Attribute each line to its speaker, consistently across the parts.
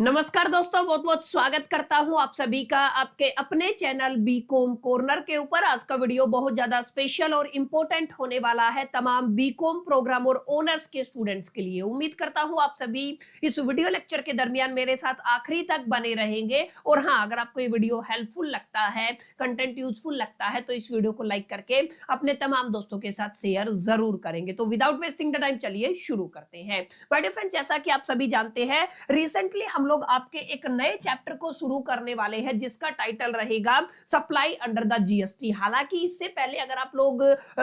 Speaker 1: नमस्कार दोस्तों, बहुत बहुत स्वागत करता हूं आप सभी का आपके अपने चैनल बीकॉम कॉर्नर के ऊपर। आज का वीडियो बहुत ज्यादा स्पेशल और इंपॉर्टेंट होने वाला है तमाम बीकॉम प्रोग्राम और ऑनर्स के स्टूडेंट्स के लिए। उम्मीद करता हूं आप सभी इस वीडियो लेक्चर के दरमियान मेरे साथ आखिरी तक बने रहेंगे। और हाँ, अगर आपको ये वीडियो हेल्पफुल लगता है, कंटेंट यूजफुल लगता है, तो इस वीडियो को लाइक करके अपने तमाम दोस्तों के साथ शेयर जरूर करेंगे। तो विदाउट वेस्टिंग द टाइम चलिए शुरू करते हैं। बट फ्रेंड्स, जैसा कि आप सभी जानते हैं, रिसेंटली हम लोग आपके एक नए चैप्टर को शुरू करने वाले हैं जिसका टाइटल रहेगा सप्लाई अंडर द जीएसटी। हालांकि इससे पहले अगर आप लोग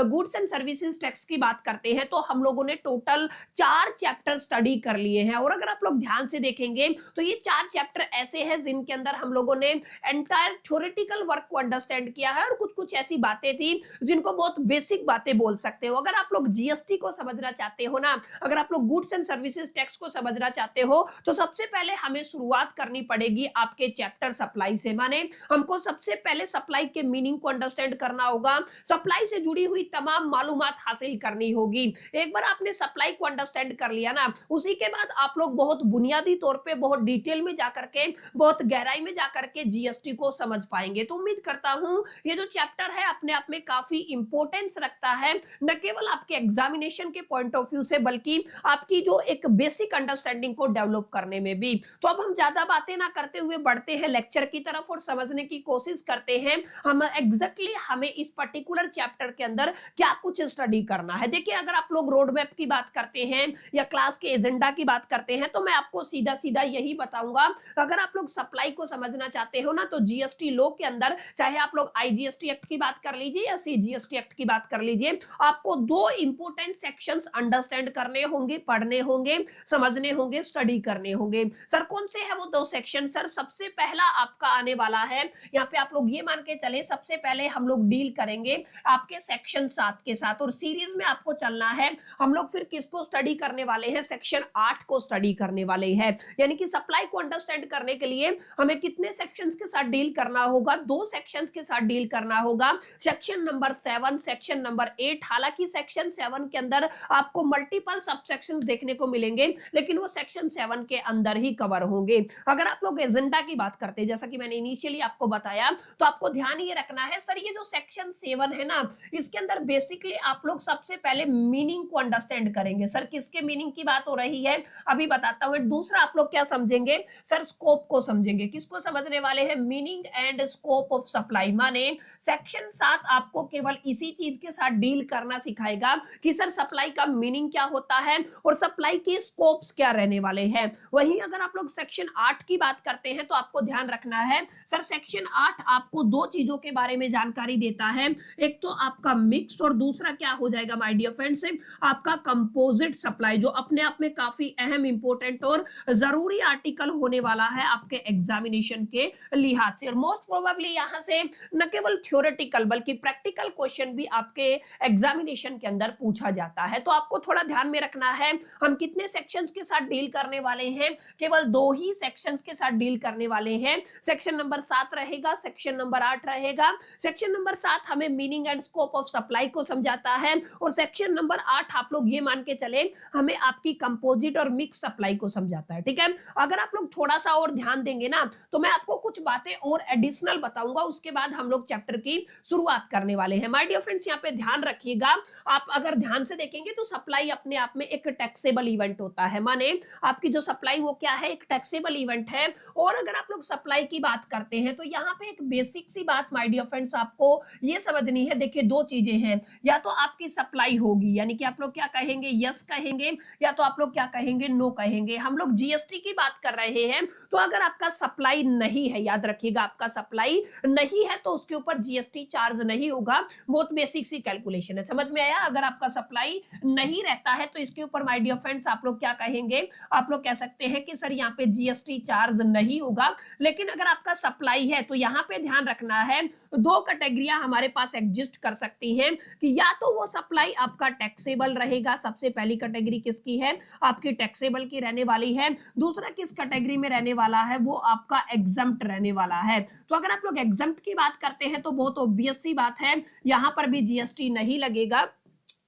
Speaker 1: गुड्स एंड सर्विसेज टैक्स की बात करते हैं तो हम लोगों ने टोटल 4 चैप्टर स्टडी कर लिए हैं। और अगर आप लोग ध्यान से देखेंगे तो ये 4 चैप्टर ऐसे हैं जिनके अंदर हम लोगों ने एंटायर थ्योरेटिकल वर्क को अंडरस्टैंड किया है और कुछ कुछ ऐसी बातें थी जिनको बहुत बेसिक बातें बोल सकते हो। अगर आप लोग जीएसटी को समझना चाहते हो ना, अगर आप लोग गुड्स एंड सर्विसेज टैक्स को समझना चाहते हो, तो सबसे पहले हमें शुरुआत करनी पड़ेगी आपके चैप्टर सप्लाई से। माने हमको सबसे पहले सप्लाई के मीनिंग को अंडरस्टैंड करना होगा, सप्लाई से जुड़ी हुई तमाम मालूमात हासिल करनी होगी। एक बार आपने सप्लाई को अंडरस्टैंड कर लिया ना, उसी के बाद आप लोग बहुत बुनियादी तौर पे बहुत डिटेल में जाकर के, बहुत गहराई में जाकर के जीएसटी को समझ पाएंगे। तो उम्मीद करता हूं ये जो चैप्टर है अपने आप में काफी इंपॉर्टेंस रखता है, न केवल आपके एग्जामिनेशन के पॉइंट ऑफ व्यू से बल्कि आपकी जो एक बेसिक अंडरस्टैंडिंग को डेवलप करने में भी। तो अब हम ज्यादा बातें ना करते हुए बढ़ते हैं लेक्चर की तरफ और समझने की कोशिश करते हैं हम एग्जैक्टली हमें इस पर्टिकुलर चैप्टर के अंदर क्या कुछ स्टडी करना है। देखिए, अगर आप लोग रोड मैप की बात करते हैं या क्लास के एजेंडा की बात करते हैं तो मैं आपको सीधा सीधा यही बताऊंगा। अगर आप लोग सप्लाई को समझना चाहते हो ना, तो जीएसटी लॉ के अंदर चाहे आप लोग आईजीएसटी एक्ट की बात कर लीजिए या सीजीएसटी एक्ट की बात कर लीजिए, आपको 2 इंपोर्टेंट सेक्शंस अंडरस्टैंड करने होंगे, पढ़ने होंगे, समझने होंगे, स्टडी करने होंगे। सर कौन से है वो 2 सेक्शन? सर सबसे पहला आपका आने वाला है, यहाँ पे आप लोग ये मान के चले, सबसे पहले हम लोग डील करेंगे आपके सेक्शन 7 के साथ। और सीरीज में आपको चलना है, हम लोग फिर किसको स्टडी करने वाले हैं? सेक्शन 8 को स्टडी करने वाले हैं। यानी कि सप्लाई को अंडरस्टैंड करने के लिए हमें कितने सेक्शंस के साथ डील करना होगा? 2 सेक्शंस के साथ डील करना होगा, सेक्शन नंबर 7, सेक्शन नंबर 8। हालांकि सेक्शन 7 के अंदर आपको मल्टीपल सब सेक्शन देखने को मिलेंगे, लेकिन वो सेक्शन 7 के अंदर ही कवर होंगे। अगर आप लोग एजेंडा की बात करते हैं, जैसा कि मैंने इनिशियली आपको बताया, तो आपको ध्यान ये रखना है, सर ये जो सेक्शन 7 है ना, इसके अंदर बेसिकली आप लोग सबसे पहले मीनिंग को अंडरस्टैंड करेंगे। सर किसके मीनिंग की बात हो रही है अभी बताता हूं। दूसरा आप लोग क्या समझेंगे? सर स्कोप को समझेंगे। किसको समझने वाले हैं? Meaning and scope of supply. माने सेक्शन 7 आपको केवल इसी चीज के साथ डील करना सिखाएगा कि सर सप्लाई का मीनिंग क्या होता है और सप्लाई के स्कोप्स क्या रहने वाले हैं। वहीं अगर आप लोग सेक्शन 8 की बात करते हैं तो आपको ध्यान रखना है, सर सेक्शन 8 आपको 2 चीजों के बारे में जानकारी देता है। एक तो आपका मिक्स और दूसरा क्या हो जाएगा माय डियर फ्रेंड्स, आपका कंपोजिट सप्लाई, जो अपने आप में काफी अहम, इंपॉर्टेंट और जरूरी आर्टिकल होने वाला है आपके एग्जामिनेशन के लिहाज से। और मोस्ट प्रोबेबली यहां से न केवल थ्योरेटिकल बल्कि प्रैक्टिकल क्वेश्चन भी आपके एग्जामिनेशन के अंदर पूछा जाता है। तो आपको थोड़ा ध्यान में रखना है, हम कितने सेक्शंस के साथ डील करने वाले हैं? केवल 2 ही सेक्शंस के साथ डील करने वाले हैं। सेक्शन नंबर 7 रहेगा, सेक्शन नंबर 8 रहेगा। सेक्शन नंबर 7 हमें meaning and scope of supply को समझाता है और सेक्शन नंबर 8 आप लोग ये मान के चले हमें आपकी कंपोजिट और मिक्स सप्लाई को समझाता है। ठीक है, अगर आप लोग थोड़ा सा और ध्यान देंगे ना, तो मैं आपको कुछ बातें और एडिशनल बताऊंगा, उसके बाद हम लोग चैप्टर की शुरुआत करने वाले हैं। माय डियर फ्रेंड्स, यहाँ पे ध्यान रखिएगा, आप अगर ध्यान से देखेंगे तो सप्लाई अपने आप में एक टैक्सेबल इवेंट होता है। माने आपकी जो सप्लाई वो क्या है? एक टैक्सेबल इवेंट है। और अगर आप लोग सप्लाई की बात करते हैं तो यहाँ पे एक बेसिक सी बात माय डियर फ्रेंड्स आपको ये समझनी है। देखिए 2 चीजें हैं, या तो आपकी सप्लाई होगी, यानी कि आप लोग क्या कहेंगे? यस कहेंगे, या तो आप लोग क्या कहेंगे? नो कहेंगे। हम लोग जीएसटी की बात कर रहे हैं, तो अगर आपका सप्लाई नहीं है, याद रखिएगा आपका सप्लाई नहीं है तो उसके ऊपर जीएसटी चार्ज नहीं होगा। बहुत बेसिक सी कैलकुलेशन है, समझ में आया? अगर आपका सप्लाई नहीं रहता है तो इसके ऊपर माय डियर फ्रेंड्स आप लोग क्या कहेंगे? आप लोग कह सकते हैं कि सर यहाँ पे जीएसटी चार्ज नहीं होगा। लेकिन अगर आपका सप्लाई है तो यहाँ पे ध्यान रखना है, 2 कैटेगरियां हमारे पास एग्जिस्ट कर सकती हैं कि या तो वो सप्लाई आपका टैक्सेबल रहेगा, सबसे पहली कैटेगरी किसकी है? आपकी टैक्सेबल की रहने वाली है। दूसरा किस कैटेगरी में रहने वाला है? वो आपका एग्जम्प्ट रहने वाला है। तो अगर आप लोग एग्जम्प्ट की बात करते हैं तो बहुत ऑब्वियस सी बात है, यहां पर भी जीएसटी नहीं लगेगा।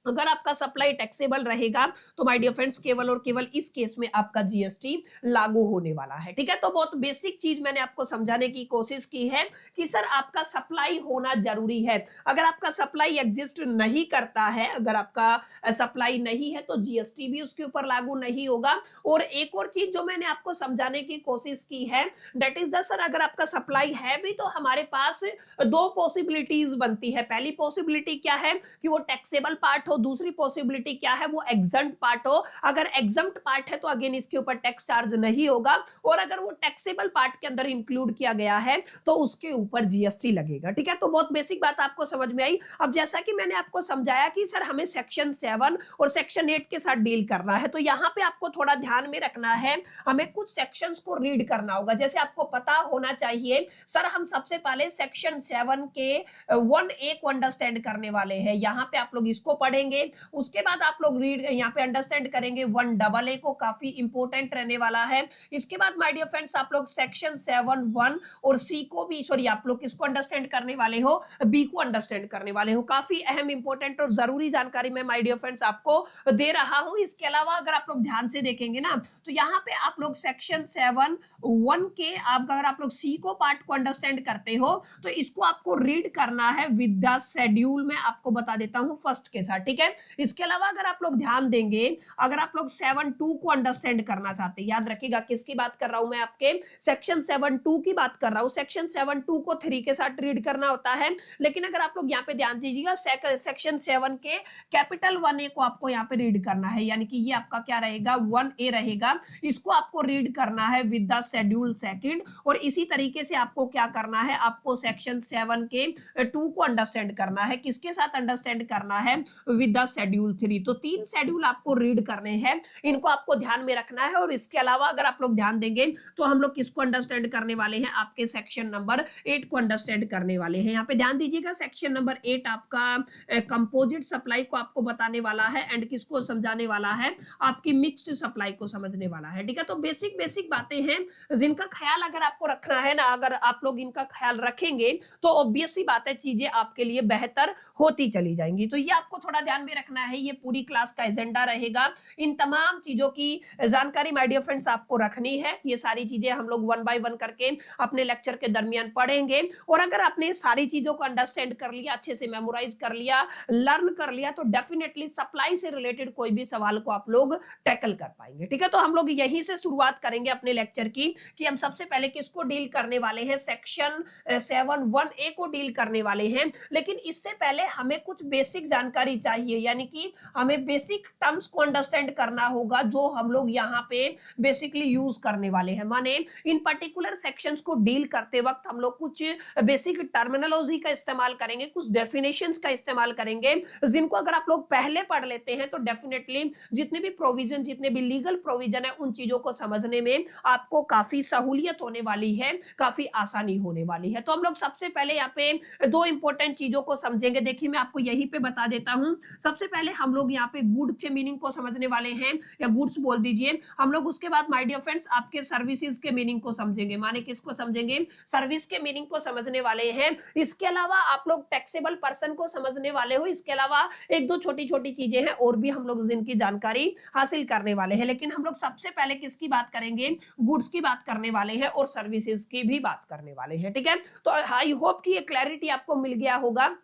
Speaker 1: अगर आपका सप्लाई टैक्सेबल रहेगा तो माय डियर फ्रेंड्स केवल और केवल इस केस में आपका जीएसटी लागू होने वाला है। ठीक है, तो बहुत बेसिक चीज मैंने आपको समझाने की कोशिश की है कि सर आपका सप्लाई होना जरूरी है। अगर आपका सप्लाई एग्जिस्ट नहीं करता है, अगर आपका सप्लाई नहीं है तो जीएसटी भी उसके ऊपर लागू नहीं होगा। और एक और चीज जो मैंने आपको समझाने की कोशिश की है दैट इज द सर अगर आपका सप्लाई है भी तो हमारे पास दो पॉसिबिलिटीज बनती है। पहली पॉसिबिलिटी क्या है कि वो टैक्सेबल पार्ट हो, दूसरी पॉसिबिलिटी क्या है वो एग्जम्प्ट पार्ट हो। अगर एग्जम्प्ट पार्ट है तो अगेन इसके ऊपर टैक्स चार्ज नहीं होगा, और अगर वो टैक्सेबल पार्ट के अंदर इंक्लूड किया गया है तो उसके ऊपर जीएसटी लगेगा। ठीक है, तो बहुत बेसिक बात आपको समझ में आई। अब जैसा कि मैंने आपको समझाया कि सर हमें सेक्शन 7 और सेक्शन 8 के साथ डील करना है, तो यहां पे आपको थोड़ा ध्यान में रखना है, हमें कुछ सेक्शंस को रीड करना होगा। जैसे आपको पता होना चाहिए सर हम सबसे पहले सेक्शन 7 के 1A को अंडरस्टैंड करने वाले हैं, यहां पे आप लोग इसको पढ़ेंगे। उसके बाद आप लोग रीड यहाँ पे अंडरस्टैंड करेंगे 1AA को, काफी इंपॉर्टेंट रहने वाला है। इसके बाद माय डियर फ्रेंड्स आप लोग सेक्शन 7(1) और सी को भी, सॉरी आप लोग किसको अंडरस्टैंड करने वाले हो, बी को अंडरस्टैंड करने वाले हो। काफी अहम इंपॉर्टेंट और जरूरी जानकारी मैं माय डियर फ्रेंड्स आपको दे रहा हूं। इसके अलावा अगर आप लोग ध्यान से देखेंगे ना तो यहाँ पे आप लोग सेक्शन 7(1) के अगर आप लोग सी को पार्ट को अंडरस्टैंड करते हो तो इसको आपको रीड करना है विद द शेड्यूल। में आपको बता देता हूं फर्स्ट के साथ। ठीक है, इसके अलावा अगर आप लोग ध्यान देंगे, अगर आप लोग 7(2) को अंडरस्टैंड करना चाहते हैं, याद रखिएगा किसकी बात कर रहा हूं मैं, आपके सेक्शन 7(2) की बात कर रहा हूं। सेक्शन 7(2) को 3 के साथ रीड करना होता है, लेकिन अगर आप लोग यहाँ पे ध्यान दीजिएगा सेक्शन 7 के कैपिटल 1A को आपको यहाँ पे रीड करना है, यानी कि ये आपका क्या रहेगा 1A रहेगा। इसको आपको रीड करना है विद द शेड्यूल सेकंड, और इसी तरीके से आपको क्या करना है, आपको सेक्शन 7 के 2 को अंडरस्टैंड करना है। किसके साथ अंडरस्टैंड करना है, विद द शेड्यूल 3। तो 3 शेड्यूल आपको रीड करने हैं, इनको आपको ध्यान में रखना है। और इसके अलावा अगर आप लोग ध्यान देंगे तो हम लोग किसको अंडरस्टैंड करने वाले हैं, आपके सेक्शन नंबर 8 को अंडरस्टैंड करने वाले हैं। यहाँ पे ध्यान दीजिएगा सेक्शन नंबर 8 आपका कंपोजिट सप्लाई को आपको बताने वाला है, एंड किसको समझाने वाला है, आपकी मिक्स्ड सप्लाई को समझने वाला है। ठीक है, तो बेसिक बेसिक बातें हैं जिनका ख्याल अगर आपको रखना है ना, अगर आप लोग इनका ख्याल रखेंगे तो ऑब्वियस सी बात है चीजें आपके लिए बेहतर होती चली जाएंगी। तो ये आपको थोड़ा ध्यान में रखना है, ये पूरी क्लास का एजेंडा रहेगा। इन तमाम चीजों की जानकारी माय डियर फ्रेंड्स आपको रखनी है। ये सारी चीजें हम लोग 1 बाय 1 करके अपने लेक्चर के दरमियान पढ़ेंगे। और अगर आपने सारी चीजों को अंडरस्टैंड कर लिया, अच्छे से मेमोराइज कर लिया, लर्न कर लिया, तो डेफिनेटली सप्लाई से रिलेटेड कोई भी सवाल को आप लोग टैकल कर पाएंगे। ठीक है, तो हम लोग यहीं से शुरुआत करेंगे अपने लेक्चर की, कि हम सबसे पहले किसको डील करने वाले हैं, सेक्शन 7(1)A को डील करने वाले हैं। लेकिन इससे पहले हमें कुछ बेसिक जानकारी चाहिए, यानी कि हमें बेसिक टर्म्स को अंडरस्टैंड करना होगा जो हम लोग यहाँ पे बेसिकली यूज करने वाले हैं। माने इन पर्टिकुलर सेक्शंस को डील करते वक्त हम लोग कुछ बेसिक टर्मिनोलॉजी का इस्तेमाल करेंगे, कुछ डेफिनेशंस का इस्तेमाल करेंगे, जिनको अगर आप लोग पहले पढ़ लेते हैं तो डेफिनेटली जितने भी प्रोविजन, जितने भी लीगल प्रोविजन है, उन चीजों को समझने में आपको काफी सहूलियत होने वाली है, काफी आसानी होने वाली है। तो हम लोग सबसे पहले यहाँ पे दो इंपॉर्टेंट चीजों को समझेंगे। देखिए मैं आपको यहीं पे बता देता हूं, सबसे पहले हम लोग यहाँ पे गुड के मीनिंग को समझने वाले हैं, या गुड्स बोल दीजिए हम लोग। उसके बाद माय डियर फ्रेंड्स आपके सर्विसेज के मीनिंग को समझेंगे, माने किसको समझेंगे, सर्विस के मीनिंग को समझने वाले हैं। इसके अलावा आप लोग टैक्सेबल पर्सन को समझने वाले हो। इसके अलावा एक दो छोटी छोटी चीजें हैं और भी हम लोग जिनकी जानकारी हासिल करने वाले हैं, लेकिन हम लोग सबसे पहले किसकी बात करेंगे, गुड्स की बात करने वाले हैं और सर्विसेज की भी बात करने वाले हैं। ठीक है, तो आई होप कि ये क्लैरिटी आपको मिल गया होगा,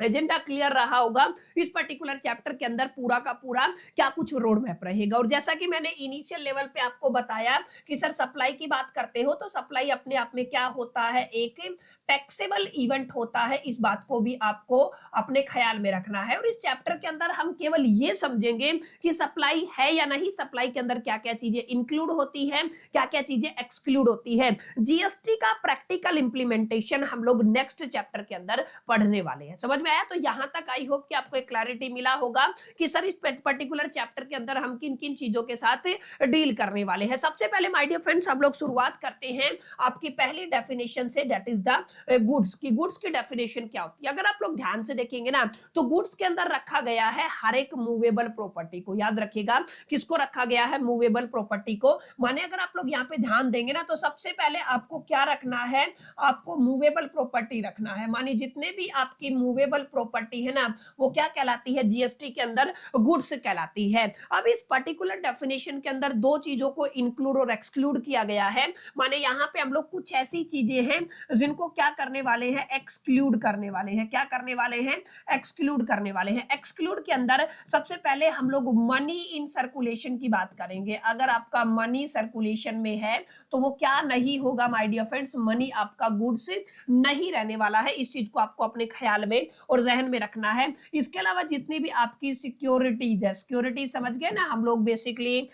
Speaker 1: एजेंडा क्लियर रहा होगा। इस पर्टिकुलर चैप्टर के अंदर पूरा का पूरा क्या कुछ रोड मैप रहेगा। और जैसा कि मैंने इनिशियल लेवल पे आपको बताया कि सर सप्लाई की बात करते हो तो सप्लाई अपने आप में क्या होता है, एक टैक्सेबल इवेंट होता है। इस बात को भी आपको अपने ख्याल में रखना है। और इस चैप्टर के अंदर हम केवल ये समझेंगे कि सप्लाई है या नहीं, सप्लाई के अंदर क्या क्या चीजें इंक्लूड होती है, क्या क्या चीजें एक्सक्लूड होती है। जीएसटी का प्रैक्टिकल इंप्लीमेंटेशन हम लोग नेक्स्ट चैप्टर के अंदर पढ़ने वाले हैं। समझ में आया? तो यहां तक आई होप कि आपको एक क्लैरिटी मिला होगा कि सर इस पर्टिकुलर चैप्टर के अंदर हम किन किन चीजों के साथ डील करने वाले हैं। सबसे पहले माय डियर फ्रेंड्स हम लोग शुरुआत करते हैं आपकी पहली डेफिनेशन से, दैट इज द गुड्स की डेफिनेशन क्या होती है। अगर आप लोग ध्यान से देखेंगे ना तो गुड्स के अंदर रखा गया है हर एक मूवेबल प्रॉपर्टी को। याद रखिएगा किसको रखा गया है, मूवेबल प्रॉपर्टी को। माने अगर आप लोग यहाँ पे ध्यान देंगे ना तो सबसे पहले आपको क्या रखना है, आपको मूवेबल प्रॉपर्टी रखना है। माने जितने भी आपकी मूवेबल प्रॉपर्टी है ना वो क्या कहलाती है, जीएसटी के अंदर गुड्स कहलाती है। अब इस पर्टिकुलर डेफिनेशन के अंदर दो चीजों को इंक्लूड और एक्सक्लूड किया गया है। माने यहाँ पे हम लोग कुछ ऐसी चीजें हैं जिनको क्या करने वाले हैं, एक्सक्लूड करने वाले हैं। क्या करने वाले हैं, एक्सक्लूड करने वाले हैं। एक्सक्लूड के अंदर सबसे पहले हम लोग मनी इन सर्कुलेशन की बात करेंगे। अगर आपका मनी सर्कुलेशन में है तो वो क्या नहीं होगा माय डियर फ्रेंड्स, मनी आपका गुड्स नहीं रहने वाला है। इस चीज को आपको अपने ख्याल में और जहन में रखना है। इसके अलावा जितनी भी आपकी सिक्योरिटीज है, सिक्योरिटी समझ गए ना, हम लोग बेसिकली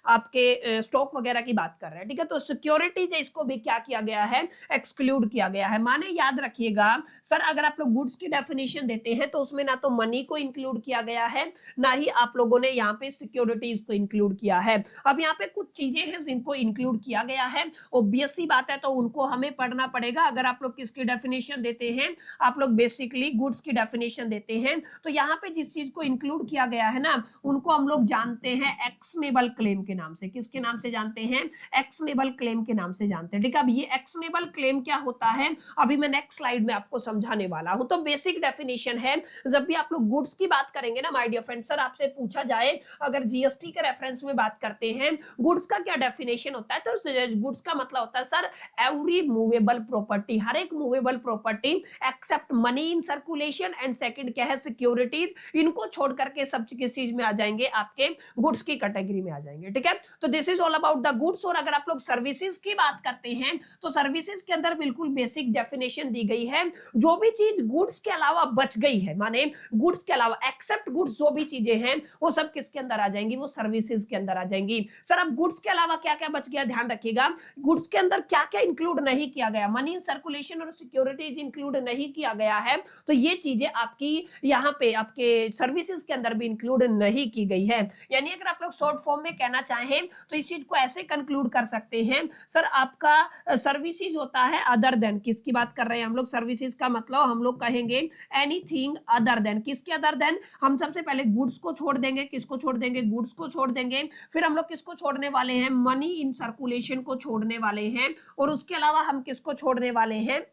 Speaker 1: आपके स्टॉक वगैरह की बात कर रहे हैं, ठीक है। तो सिक्योरिटीज इसको भी क्या किया गया है, एक्सक्लूड किया गया है। माने याद रखिएगा सर अगर आप लोग गुड्स की डेफिनेशन देते हैं तो उसमें ना तो मनी को इंक्लूड किया गया है ना ही आप लोगों ने यहाँ पे सिक्योरिटीज को इंक्लूड किया है। अब यहाँ पे कुछ चीजें हैं जिनको इंक्लूड किया गया है, ऑब्वियस सी बात है, तो उनको हमें पढ़ना पड़ेगा। अगर आप लोग किसकी डेफिनेशन देते हैं, आप लोग बेसिकली गुड्स की डेफिनेशन देते हैं तो यहाँ पे जिस चीज को इंक्लूड किया गया है ना उनको हम लोग जानते हैं एक्शनेबल क्लेम के नाम से। किसके नाम से जानते हैं, एक्शनेबल क्लेम के नाम से जानते हैं, ठीक है। अब ये एक्शनेबल क्लेम क्या होता है अभी मैं नेक्स्ट स्लाइड में आपको समझाने वाला हूं। तो बेसिक डेफिनेशन है, जब भी आप लोग गुड्स की बात करेंगे ना माय डियर फ्रेंड्स, सर आपसे पूछा जाए अगर जीएसटी के रेफरेंस में बात करते हैं गुड्स का क्या डेफिनेशन होता है, तो गुड्स का मतलब होता है सर एवरी मूवेबल प्रॉपर्टी, हर एक movable property except money in circulation and second क्या है, सिक्योरिटीज। इनको छोड़ करके सब किस चीज में आ जाएंगे, आपके गुड्स की कैटेगरी में आ जाएंगे, ठीक है। तो this is all about the goods. और अगर आप लोग सर्विसेज की बात करते हैं तो सर्विसेज के अंदर बिल्कुल बेसिक डेफिनेशन दी गई है। जो भी चीज गुड्स के अलावा बच गई है, माने गुड्स के अलावा एक्सेप्ट गुड्स जो भी चीजें हैं वो सब किसके अंदर आ जाएंगी, वो सर्विसेज के अंदर आ जाएंगी। सर अब गुड्स के अलावा क्या क्या बच गया, ध्यान रखिएगा गुड्स के अंदर क्या क्या इंक्लूड नहीं किया गया, मनी सर्कुलेशन और सिक्योरिटीज इंक्लूड नहीं किया गया है, तो ये चीजें आपकी यहाँ पे आपके सर्विसेज के अंदर भी इंक्लूड नहीं की गई है। यानी अगर आप लोग शॉर्ट फॉर्म में कहना चाहें तो इस चीज को ऐसे कंक्लूड कर सकते हैं, सर आपका सर्विसेज होता है अदर देन, किसकी बात कर रहे हैं हम लोग, सर्विसेज का मतलब हम लोग कहेंगे एनीथिंग अदर देन। किसके अदर देन, हम सबसे पहले गुड्स को छोड़ देंगे, किसको छोड़ देंगे, गुड्स को छोड़ देंगे। फिर हम लोग किसको छोड़ने वाले हैं, मनी इन सर्कुलेशन को छोड़ने वाले हैं। और उसके अलावा हम किसको छोड़ने वाले हैं,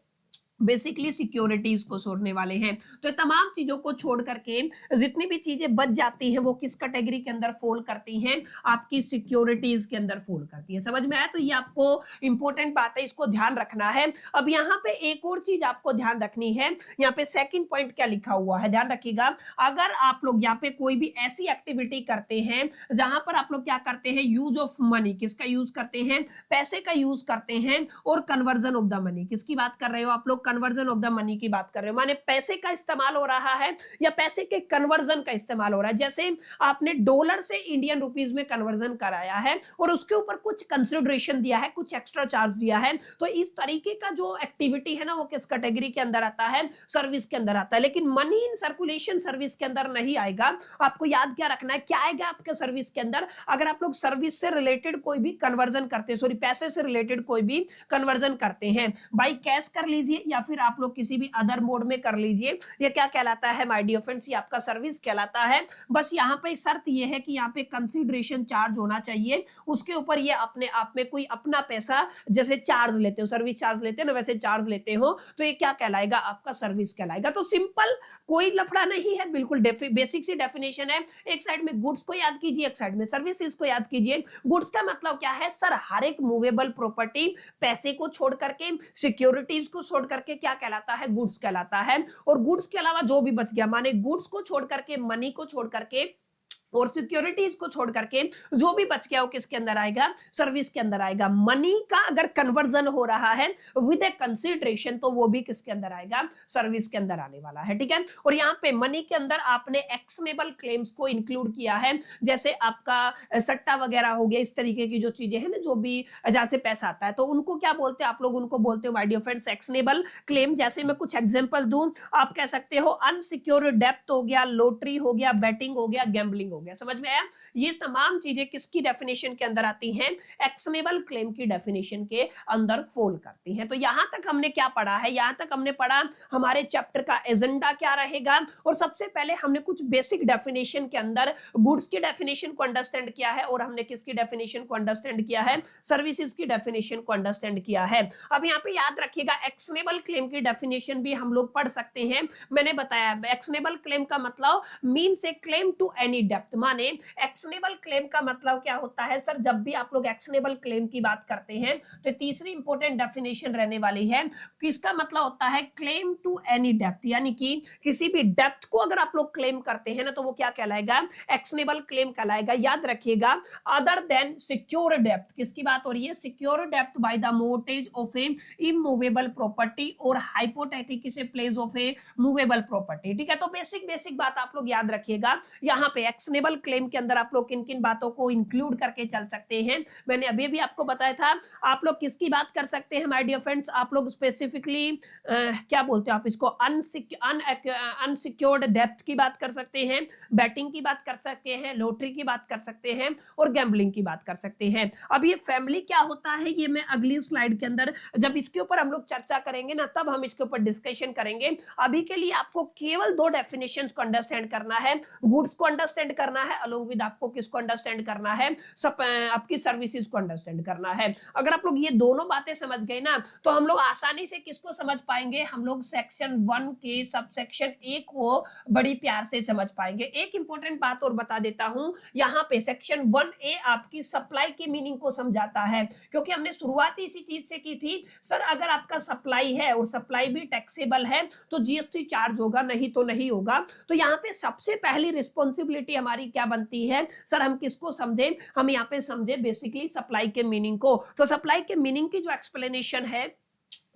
Speaker 1: बेसिकली सिक्योरिटीज को छोड़ने वाले हैं। तो तमाम चीजों को छोड़ करके जितनी भी चीजें बच जाती हैं वो किस कैटेगरी के अंदर फॉल करती हैं, आपकी सिक्योरिटीज के अंदर फॉल करती है। समझ में आया, तो ये आपको इंपॉर्टेंट बात है, इसको ध्यान रखना है। अब यहाँ पे एक और चीज आपको ध्यान रखनी है, यहाँ पे सेकंड पॉइंट क्या लिखा हुआ है, ध्यान रखिएगा। अगर आप लोग यहाँ पे कोई भी ऐसी एक्टिविटी करते हैं जहां पर आप लोग क्या करते हैं, यूज ऑफ मनी, किसका यूज करते हैं, पैसे का यूज करते हैं, और कन्वर्जन ऑफ द मनी, किसकी बात कर रहे हो आप लोग, कन्वर्जन ऑफ द मनी की बात कर रहे हो। माने पैसे का इस्तेमाल हो रहा है या पैसे के कन्वर्जन का इस्तेमाल हो रहा है। जैसे आपने डॉलर से इंडियन रुपीस में कन्वर्जन कराया है और उसके ऊपर कुछ कंसिडरेशन दिया है, कुछ एक्स्ट्रा चार्ज दिया है, तो इस तरीके का जो एक्टिविटी है ना वो किस कैटेगरी के अंदर आता है, सर्विस के अंदर आता है। लेकिन मनी इन सर्कुलेशन सर्विस के अंदर नहीं आएगा। आपको याद क्या रखना है, क्या आएगा आपके सर्विस के अंदर, अगर आप लोग सर्विस से रिलेटेड कोई भी कन्वर्जन करते हैं, सॉरी पैसे से रिलेटेड कोई भी कन्वर्जन करते हैं, बाई कैश कर लीजिए या फिर आप लोग किसी भी अदर मोड में कर लीजिए, ये क्या कहलाता है माय डियर फ्रेंड्स, ये आपका सर्विस कहलाता है। बस यहाँ पे एक शर्त ये है कि यहाँ पे कंसिडरेशन चार्ज होना चाहिए, उसके ऊपर ये अपने आप में कोई अपना पैसा जैसे चार्ज लेते हो, सर्विस चार्ज लेते हो ना, वैसे चार्ज लेते हो, तो ये क्या कहलाएगा, आपका सर्विस कहलाएगा। तो सिंपल, कोई लफड़ा नहीं है, बिल्कुल बेसिक सी डेफिनेशन है। एक साइड में गुड्स को याद कीजिए, एक साइड में सर्विसेज को याद कीजिए। गुड्स का मतलब क्या है, सर हर एक मूवेबल प्रॉपर्टी पैसे को छोड़ करके, सिक्योरिटीज को छोड़ करके क्या कहलाता है, गुड्स कहलाता है। और गुड्स के अलावा जो भी बच गया, माने गुड्स को छोड़ करके, मनी को छोड़ करके और सिक्योरिटीज को छोड़ करके जो भी बच गया वो किसके अंदर आएगा, सर्विस के अंदर आएगा। मनी का अगर कन्वर्जन हो रहा है विद ए कंसीडरेशन तो वो भी किसके अंदर आएगा, सर्विस के अंदर आने वाला है, ठीक है। और यहाँ पे मनी के अंदर आपने एक्शनेबल क्लेम्स को इंक्लूड किया है, जैसे आपका सट्टा वगैरह हो गया, इस तरीके की जो चीजें हैं ना, जो भी जहां से पैसा आता है, तो उनको क्या बोलते हैं आप लोग, उनको बोलते हो my dear friends actionable claim. जैसे मैं कुछ एग्जांपल दूं, आप कह सकते हो अनसिक्योर्ड डेप्थ हो गया, लॉटरी हो गया, बैटिंग हो गया, गैम्बलिंग हो हो गया। समझ में आया? ये तमाम चीजें किसकी डेफिनेशन के अंदर आती हैं? एक्शनेबल क्लेम की डेफिनेशन के अंदर फॉल करती हैं। तो यहां तक हमने क्या पढ़ा है? यहां तक हमने पढ़ा हमारे चैप्टर का एजेंडा क्या रहेगा, और सबसे पहले हमने कुछ बेसिक डेफिनेशन के अंदर गुड्स की डेफिनेशन को अंडरस्टैंड किया है, और हमने किसकी डेफिनेशन को अंडरस्टैंड किया है? सर्विसेज की डेफिनेशन को अंडरस्टैंड किया है। अब यहाँ पे याद रखिएगा एक्शनेबल क्लेम की डेफिनेशन भी हम लोग पढ़ सकते हैं। मैंने बताया एक्शनेबल क्लेम का मतलब means a claim to any depth, माने एक्शनेबल क्लेम का मतलब क्या होता है सर? जब भी आप लोग एक्शनेबल क्लेम की बात करते हैं तो तीसरी इंपॉर्टेंट डेफिनेशन रहने वाली है, किसका मतलब होता है? क्लेम टू एनी डेप्थ, यानी कि किसी भी डेप्थ को अगर आप लोग क्लेम करते हैं ना तो वो क्या कहलाएगा? एक्शनेबल क्लेम कहलाएगा। याद रखिएगा, अदर देन सिक्योर डेप्थ, किसकी बात हो रही है? सिक्योर डेप्थ by the mortgage of a immovable property और hypothetic place of a movable property. ठीक है, तो बेसिक बात आप लोग याद रखिएगा। यहाँ पे एक्शनेबल क्लेम के अंदर आप लोग किन किन बातों को इंक्लूड करके चल सकते हैं, मैंने अभी भी आपको बताया था। आप लोग किसकी बात कर सकते हैं माय डियर फ्रेंड्स? आप लोग स्पेसिफिकली क्या बोलते हो आप इसको? अनसिक्योर्ड डेप्थ की बात कर सकते हैं, बैटिंग की बात कर सकते हैं, लॉटरी की बात कर सकते हैं, और गैम्बलिंग की बात कर सकते हैं। अब ये फैमिली क्या होता है ये मैं अगली स्लाइड के अंदर जब इसके ऊपर हम लोग चर्चा करेंगे ना तब हम इसके ऊपर डिस्कशन करेंगे। अभी के लिए आपको केवल दो डेफिनेशंस को अंडरस्टैंड करना है, गुड्स को अंडरस्टैंड करना है, अलोंग विद आपको किसको अंडरस्टैंड करना है? आपकी सर्विसेज को अंडरस्टैंड करना है। अगर आप लोग ये दोनों बातें समझ गए ना तो हम लोग आसानी से किसको समझ पाएंगे? हम लोग सेक्शन 1 के सबसेक्शन ए को बड़ी प्यार से समझ पाएंगे। एक इंपॉर्टेंट बात और बता देता हूं, यहाँ पे सेक्शन 1A आपकी सप्लाई की मीनिंग को समझाता है, क्योंकि हमने शुरुआत इसी चीज से की थी सर, अगर आपका सप्लाई है और सप्लाई भी टैक्सेबल है तो जीएसटी चार्ज होगा, नहीं तो नहीं होगा। तो यहाँ पे सबसे पहली रिस्पॉन्सिबिलिटी हमारी क्या बनती है सर? हम किसको समझे? हम यहाँ पे समझे बेसिकली सप्लाई के मीनिंग को। तो सप्लाई के मीनिंग की जो एक्सप्लेनेशन है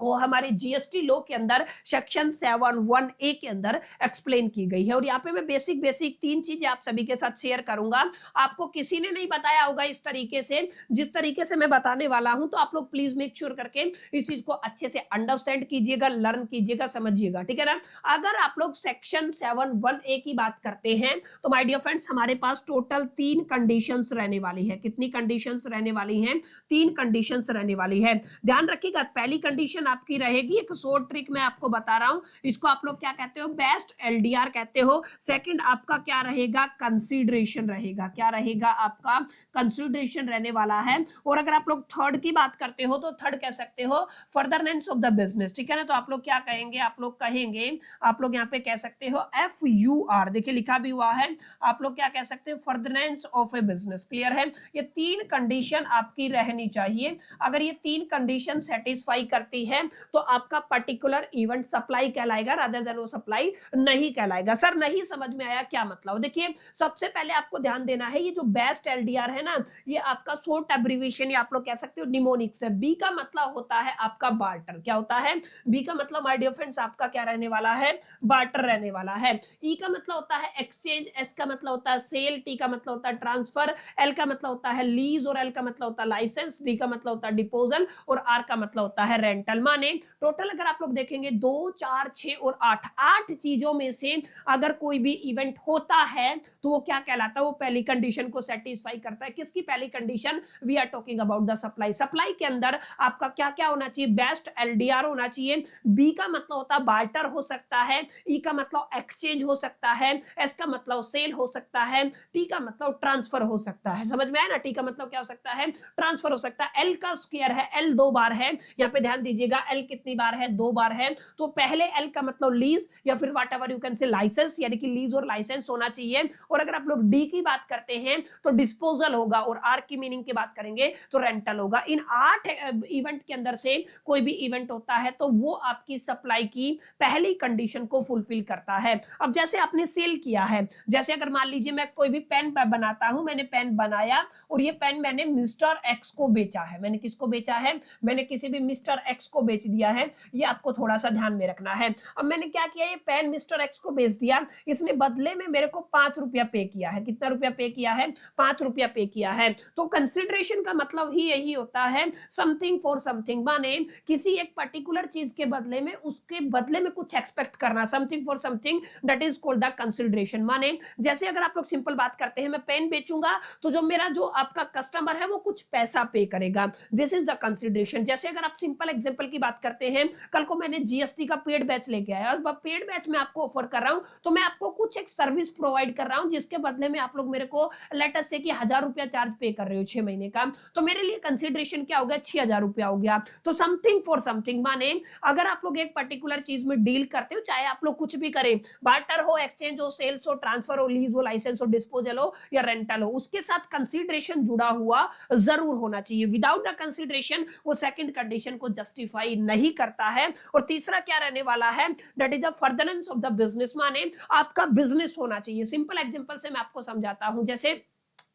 Speaker 1: वो हमारे जीएसटी लॉ के अंदर सेक्शन 7(1)(a) के अंदर एक्सप्लेन की गई है। और यहाँ पे मैं बेसिक तीन चीजें आप सभी के साथ शेयर करूंगा। आपको किसी ने नहीं बताया होगा इस तरीके से, जिस तरीके से मैं बताने वाला हूं, तो आप लोग प्लीज मेक श्योर करके इस चीज को अच्छे से अंडरस्टैंड कीजिएगा, लर्न कीजिएगा, समझिएगा। ठीक है ना? अगर आप लोग सेक्शन 7(1)(a) की बात करते हैं तो माय डियर फ्रेंड्स हमारे पास टोटल 3 कंडीशंस रहने वाली है। कितनी कंडीशंस रहने वाली हैं? 3 कंडीशंस रहने वाली है। ध्यान रखिएगा, पहली कंडीशन आपकी रहेगी, एक शॉर्ट ट्रिक मैं आपको बता रहा हूं, इसको आप लोग क्या कहते हो? बेस्ट एलडीआर कहते हो। सेकंड आपका क्या रहेगा? कंसीडरेशन रहेगा। क्या रहेगा? आपका कंसीडरेशन रहने वाला है। और अगर आप लोग थर्ड की बात करते हो तो थर्ड कह सकते हो फर्दरनेंस ऑफ द बिजनेस। ठीक है ना? तो आप लोग क्या कहेंगे? आप लोग कहेंगे, आप लोग यहाँ पे कह सकते हो FUR, देखिए लिखा भी हुआ है, आप लोग क्या कह सकते हो? फर्दरनेंस ऑफ ए बिजनेस। क्लियर है? ये 3 कंडीशन आपकी रहनी चाहिए। अगर ये 3 कंडीशन सेटिस्फाई करती है तो आपका पर्टिकुलर इवेंट सप्लाई कहलाएगा, रादर देन वो सप्लाई नहीं कहलाएगा। सर नहीं समझ में आया, क्या मतलब? देखिए सबसे पहले आपको ध्यान देना है, ये जो बेस्ट एलडीआर है ना, ये आपका शॉर्ट एब्रिविएशन या आप लोग कह सकते हो निमोनिक्स है। बी का मतलब होता है आपका बार्टर। क्या होता है? बी का मतलब माय डियर फ्रेंड्स आपका क्या रहने वाला है? बार्टर रहने वाला है। ई का मतलब होता है एक्सचेंज, एस का मतलब होता है सेल, टी का मतलब होता है ट्रांसफर, एल का मतलब होता है लीज, और एल का मतलब होता है लाइसेंस, डी का मतलब होता है डिपोजल, और आर का मतलब होता है रेंटल। माने टोटल अगर आप लोग देखेंगे 2, 4, 6 और 8 चीजों में से अगर कोई भी इवेंट होता है तो वो क्या कहलाता है? वो पहली कंडीशन को सेटिस्फाई करता है। किसकी पहली condition? We are talking about the supply. Supply के अंदर आपका क्या क्या होना चाहिए? बेस्ट एलडीआर होना चाहिए। बी का मतलब होता है बार्टर हो सकता है, ई का मतलब एक्सचेंज हो सकता है, एस का मतलब सेल हो सकता है, टी का मतलब ट्रांसफर हो सकता है। समझ में आया ना? टी का मतलब क्या हो सकता है? ट्रांसफर हो सकता है। एल का स्क्वायर है, एल 2 बार है, यहाँ पे ध्यान दीजिएगा, एल कितनी बार है? 2 बार है। तो पहले एल का मतलब लीज या फिर whatever you can say license, यानी कि लीज और लाइसेंस होना चाहिए। और अगर आप लोग डी की बात करते हैं तो डिस्पोजल होगा, और आर की मीनिंग की बात करेंगे तो रेंटल होगा। इन 8 इवेंट के अंदर से कोई भी इवेंट होता है तो वो आपकी सप्लाई की पहली कंडीशन को फुलफिल करता है। अब जैसे आपने सेल किया है, जैसे अगर मान लीजिए मैं कोई भी पेन बनाता हूं, मैंने पेन बनाया और ये पेन मैंने मिस्टर एक्स को बेचा है। मैंने किसको बेचा है? मैंने किसी भी मिस्टर एक्स को बेच दिया है, ये आपको थोड़ा सा ध्यान में रखना है। अब मैंने क्या किया, ये पेन मिस्टर एक्स को बेच दिया, इसने बदले में मेरे को 5 रुपया पे किया है। कितना रुपया पे किया है? 5 रुपया पे किया है। तो कंसिडरेशन का मतलब ही यही होता है, समथिंग फॉर समथिंग, माने किसी एक पर्टिकुलर चीज के बदले में, उसके बदले में कुछ एक्सपेक्ट करना, something for something, that is called the consideration. माने जैसे अगर आप लोग सिंपल बात करते हैं, मैं पेन बेचूंगा तो जो मेरा जो आपका कस्टमर है वो कुछ पैसा पे करेगा, दिस इज द कंसिडरेशन। जैसे अगर आप सिंपल एग्जांपल की बात करते हैं, कल को मैंने जीएसटी का पेड बैच लेके आया, अब पेड बैच में आपको ऑफर कर रहा हूं, तो मैं आपको कुछ एक सर्विस प्रोवाइड कर रहा हूं जिसके बदले में आप लोग मेरे को लेट अस से कि 1000 रुपया चार्ज पे कर रहे हो 6 महीने का, तो मेरे लिए कंसिडरेशन क्या हो गया? 6000 रुपया हो गया। तो समथिंग फॉर समथिंग, माने अगर आप लोग एक पर्टिकुलर चीज में डील करते हो, चाहे आप लोग कुछ भी करें, बार्टर हो, एक्सचेंज हो, सेल्स हो, ट्रांसफर हो, लीज हो, लाइसेंस हो, डिस्पोजल हो या रेंटल हो, उसके साथ कंसिडरेशन जुड़ा हुआ जरूर होना चाहिए। विदाउट द कंसिडरेशन वो सेकंड कंडीशन को जस्टिफाई नहीं करता है। और तीसरा क्या रहने वाला है? That is a furtherance of the business, माने आपका बिजनेस होना चाहिए। सिंपल एग्जांपल से मैं आपको समझाता हूं, जैसे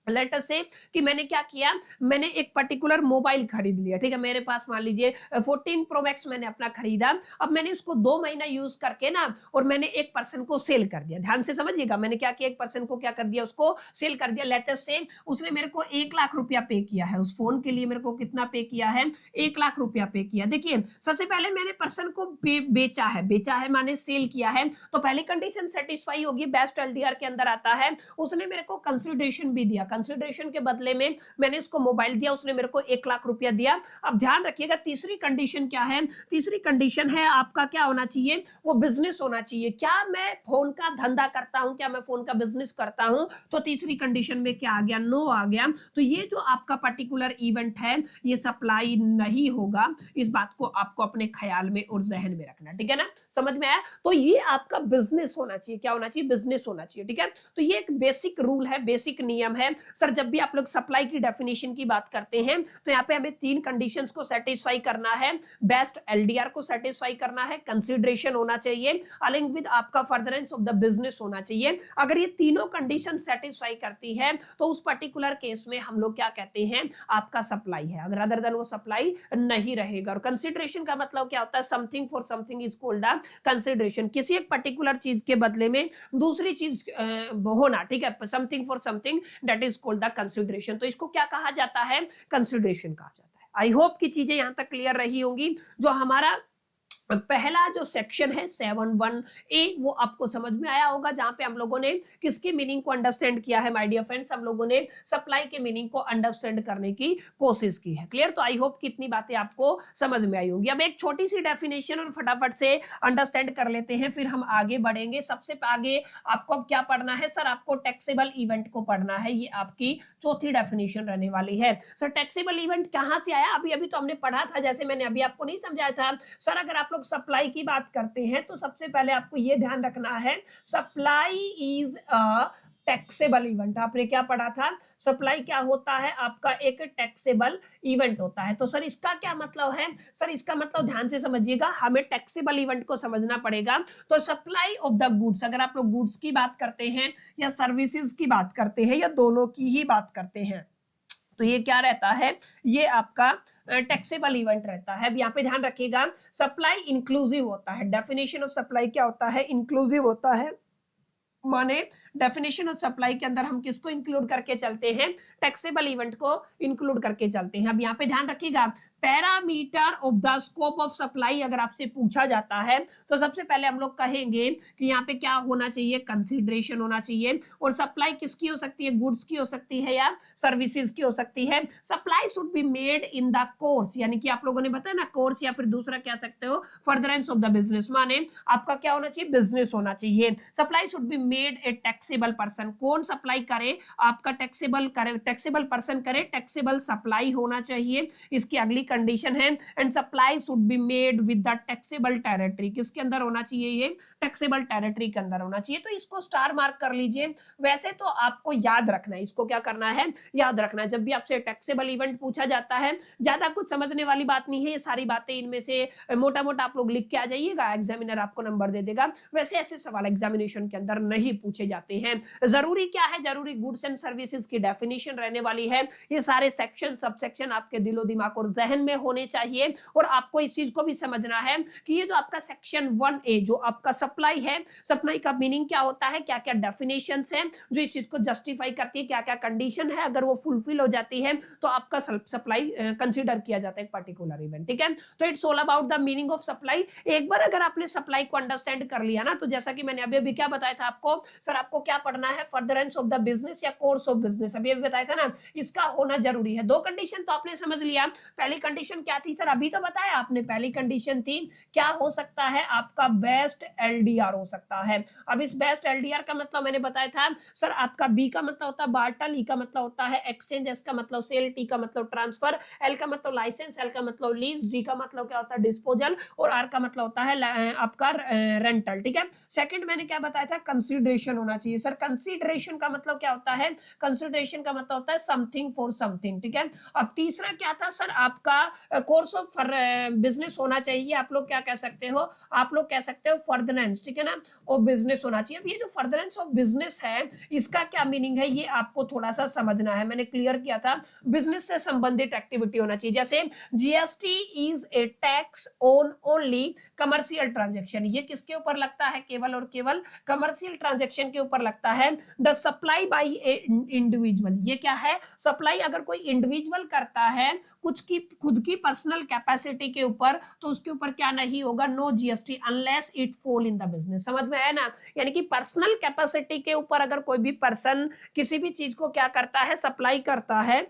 Speaker 1: लेट अस से कि मैंने क्या किया, मैंने एक पर्टिकुलर मोबाइल खरीद लिया, ठीक है, मेरे पास मान लीजिए 14 प्रो मैक्स मैंने अपना खरीदा। अब मैंने उसको 2 महीना यूज करके ना, और मैंने एक पर्सन को सेल कर दिया। ध्यान से समझिएगा, मैंने क्या किया, एक पर्सन को क्या कर दिया, उसको सेल कर दिया। लेट अस से उसने मेरे को 1 लाख रुपया पे किया है, उस फोन के लिए मेरे को कितना पे किया है? 1 लाख रुपया पे किया। देखिए, सबसे पहले मैंने पर्सन को बेचा है माने सेल किया है, तो पहली कंडीशन सेटिस्फाई होगी, बेस्ट एलडीआर के अंदर आता है। उसने मेरे को कंसिडरेशन भी दिया, कंसिडरेशन के बदले में मैंने उसको मोबाइल दिया, उसने मेरे को 1 लाख रुपया दिया। अब ध्यान रखिएगा, तीसरी कंडीशन क्या है? तीसरी कंडीशन है आपका क्या होना चाहिए? वो बिजनेस होना चाहिए। क्या मैं फोन का धंधा करता हूं? क्या मैं फोन का बिजनेस करता हूं? तो तीसरी कंडीशन में क्या आ गया? नो आ गया। तो ये जो आपका पर्टिकुलर इवेंट है, ये सप्लाई नहीं होगा। इस बात को आपको अपने ख्याल में और जहन में रखना, ठीक है ना? समझ में आया? तो ये आपका बिजनेस होना चाहिए। क्या होना चाहिए? बिजनेस होना चाहिए, ठीक है? तो ये एक बेसिक रूल है, बेसिक नियम है। सर, जब भी आप लोग सप्लाई की डेफिनेशन की बात करते हैं, तो यहाँ पे हमें 3 कंडीशंस को सेटिस्फाई करना है। बेस्ट एलडीआर को सेटिस्फाई करना है, कंसिडरेशन होना चाहिए, अलिंग विद आपका फर्दरेंस ऑफ द बिजनेस होना चाहिए। अगर ये तीनों कंडीशन सेटिस्फाई करती है, तो उस पर्टिकुलर केस में हम लोग क्या कहते हैं? आपका सप्लाई है। अगर अदर देन वो सप्लाई नहीं रहेगा। और कंसिडरेशन का मतलब क्या होता है? Something for something is called the consideration. किसी एक पर्टिकुलर चीज के बदले में दूसरी चीज होना, ठीक है, something for something, that is called the consideration. तो इसको क्या कहा जाता है? कंसिडरेशन कहा जाता है। आई होप की चीजें यहां तक क्लियर रही होंगी। जो हमारा पहला जो सेक्शन है 7(1)(a) वो आपको समझ में आया होगा, जहां पे हम लोगों ने किसकी मीनिंग को अंडरस्टैंड किया है? माय डियर फ्रेंड्स, हम लोगों ने सप्लाई के मीनिंग को अंडरस्टैंड करने की कोशिश की है। क्लियर? तो आई होप कितनी बातें आपको समझ में आई होंगी। अब एक छोटी सी डेफिनेशन और फटाफट से अंडरस्टैंड कर लेते हैं, फिर हम आगे बढ़ेंगे। सबसे आगे आपको अब क्या पढ़ना है? सर, आपको टैक्सेबल इवेंट को पढ़ना है। ये आपकी चौथी डेफिनेशन रहने वाली है। सर, टैक्सेबल इवेंट कहां से आया? अभी अभी तो हमने पढ़ा था, जैसे मैंने अभी आपको नहीं समझाया था। सर, अगर आप सप्लाई की बात करते हैं, तो सबसे पहले आपको यह ध्यान रखना है, supply is a taxable event. आपने क्या पढ़ा था? सप्लाई क्या होता है? आपका एक टैक्सेबल इवेंट होता है। तो सर, इसका क्या मतलब है? सर, इसका मतलब ध्यान से समझिएगा, हमें टैक्सेबल इवेंट को समझना पड़ेगा। तो सप्लाई ऑफ द गुड्स, अगर आप लोग गुड्स की बात करते हैं या सर्विसेज की बात करते हैं या दोनों की ही बात करते हैं, तो ये क्या रहता है? ये आपका टैक्सेबल इवेंट रहता है। अब यहाँ पे ध्यान रखिएगा, सप्लाई इंक्लूसिव होता है। डेफिनेशन ऑफ सप्लाई क्या होता है? इंक्लूसिव होता है। माने डेफिनेशन ऑफ सप्लाई के अंदर हम किसको इंक्लूड करके चलते हैं? टैक्सेबल इवेंट को इंक्लूड करके चलते हैं। अब यहाँ पे ध्यान रखिएगा, parameter of the scope of supply अगर आपसे पूछा जाता है, तो सबसे पहले हम लोग कहेंगे कि यहाँ पे क्या होना चाहिए? कंसिडरेशन होना चाहिए। और सप्लाई किसकी हो सकती है? गुड्स की हो सकती है या सर्विसेज की हो सकती है। Supply should be made in the course, यानी कि आप लोगों ने बताया ना, कोर्स, या फिर दूसरा कह सकते हो फर्दरेंस ऑफ द बिजनेस। माने आपका क्या होना चाहिए? बिजनेस होना चाहिए। Supply should be made a taxable person. कौन सप्लाई करे? आपका टैक्सेबल करे, टैक्सेबल पर्सन करे, टैक्सेबल सप्लाई होना चाहिए। इसकी अगली कंडीशन है, and supply should be made with the taxable territory. किसके अंदर होना चाहिए? ये टैक्सेबल टेरिटरी के अंदर होना चाहिए। तो इसको स्टार मार्क कर लीजिए। वैसे तो आपको याद रखना है, इसको क्या करना है? याद रखना है। जब भी आपसे टैक्सेबल इवेंट पूछा जाता है, ज्यादा कुछ समझने वाली बात नहीं है, ये सारी बातें इनमें से मोटा मोटा आप लोग लिख के आ जाइएगा, एग्जामिनर आपको नंबर दे देगा। वैसे ऐसे सवाल एग्जामिनेशन के अंदर नहीं पूछे जाते हैं। जरूरी क्या है? जरूरी गुड्स एंड सर्विसेज की डेफिनेशन रहने वाली है। ये सारे सेक्शन सब सेक्शन आपके दिलो दिमाग और जहन में होने चाहिए। और आपको इस चीज को भी समझना है कि ये जो आपका सेक्शन 1A जो आपका सप्लाई है, सप्लाई का मीनिंग क्या होता है, क्या क्या डेफिनेशन है जो इस चीज को जस्टिफाई करती है, क्या क्या कंडीशन है, अगर वो फुलफिल हो जाती है तो आपका सप्लाई कंसिडर किया जाता है एक पर्टिकुलर इवेंट। ठीक है, तो it's all about the meaning of supply. एक बार अगर आपने सप्लाई को अंडरस्टैंड कर लिया ना, तो जैसा कि मैंने अभी क्या बताया था आपको, सर आपको क्या पढ़ना है, फर्दरेंस ऑफ द बिजनेस या कोर्स ऑफ बिजनेस, अभी बताया था ना, इसका होना जरूरी है। दो कंडीशन तो आपने समझ लिया। पहली कंडीशन क्या थी सर, अभी तो बताया आपने, पहली कंडीशन थी क्या हो सकता है, आपका बेस्ट एलडीआर हो सकता है। अब इस बेस्ट एलडीआर का मतलब मैंने बताया था सर, आपका बी का मतलब होता है बार्टल, ई का मतलब होता है एक्सचेंज, एस का मतलब सेल, टी का मतलब ट्रांसफर, एल का मतलब लाइसेंस, एल का मतलब लीज, डी का मतलब क्या होता है डिस्पोजल, और आर का मतलब होता है आपका रेंटल। ठीक है, सेकंड मैंने क्या बताया था, कंसीडरेशन होना चाहिए। सर कंसीडरेशन का मतलब क्या होता है, कंसीडरेशन का मतलब होता है समथिंग फॉर समथिंग। ठीक है, अब तीसरा क्या था सर, आपका कोर्स ऑफ बिजनेस होना चाहिए। आप लोग क्या कह सकते हो, आप लोग कह सकते हो फर्दरेंस, ठीक है ना, और बिजनेस होना चाहिए। अब ये जो फर्दरेंस ऑफ बिजनेस है, इसका क्या मीनिंग है, ये आपको थोड़ा सा समझना है। मैंने क्लियर किया था, बिजनेस से संबंधित एक्टिविटी होना चाहिए। जैसे GST is a tax on only commercial transaction, ये किसके ऊपर लगता है, केवल और केवल कमर्शियल ट्रांजेक्शन के ऊपर लगता है। The supply by A individual, ये क्या है, सप्लाई अगर कोई इंडिविजुअल करता है कुछ की खुद की पर्सनल कैपेसिटी के ऊपर, तो उसके ऊपर क्या नहीं होगा, no GST unless it fall in the business. समझ में आया ना, यानी कि पर्सनल कैपेसिटी के ऊपर अगर कोई भी पर्सन किसी भी चीज को क्या करता है, सप्लाई करता है,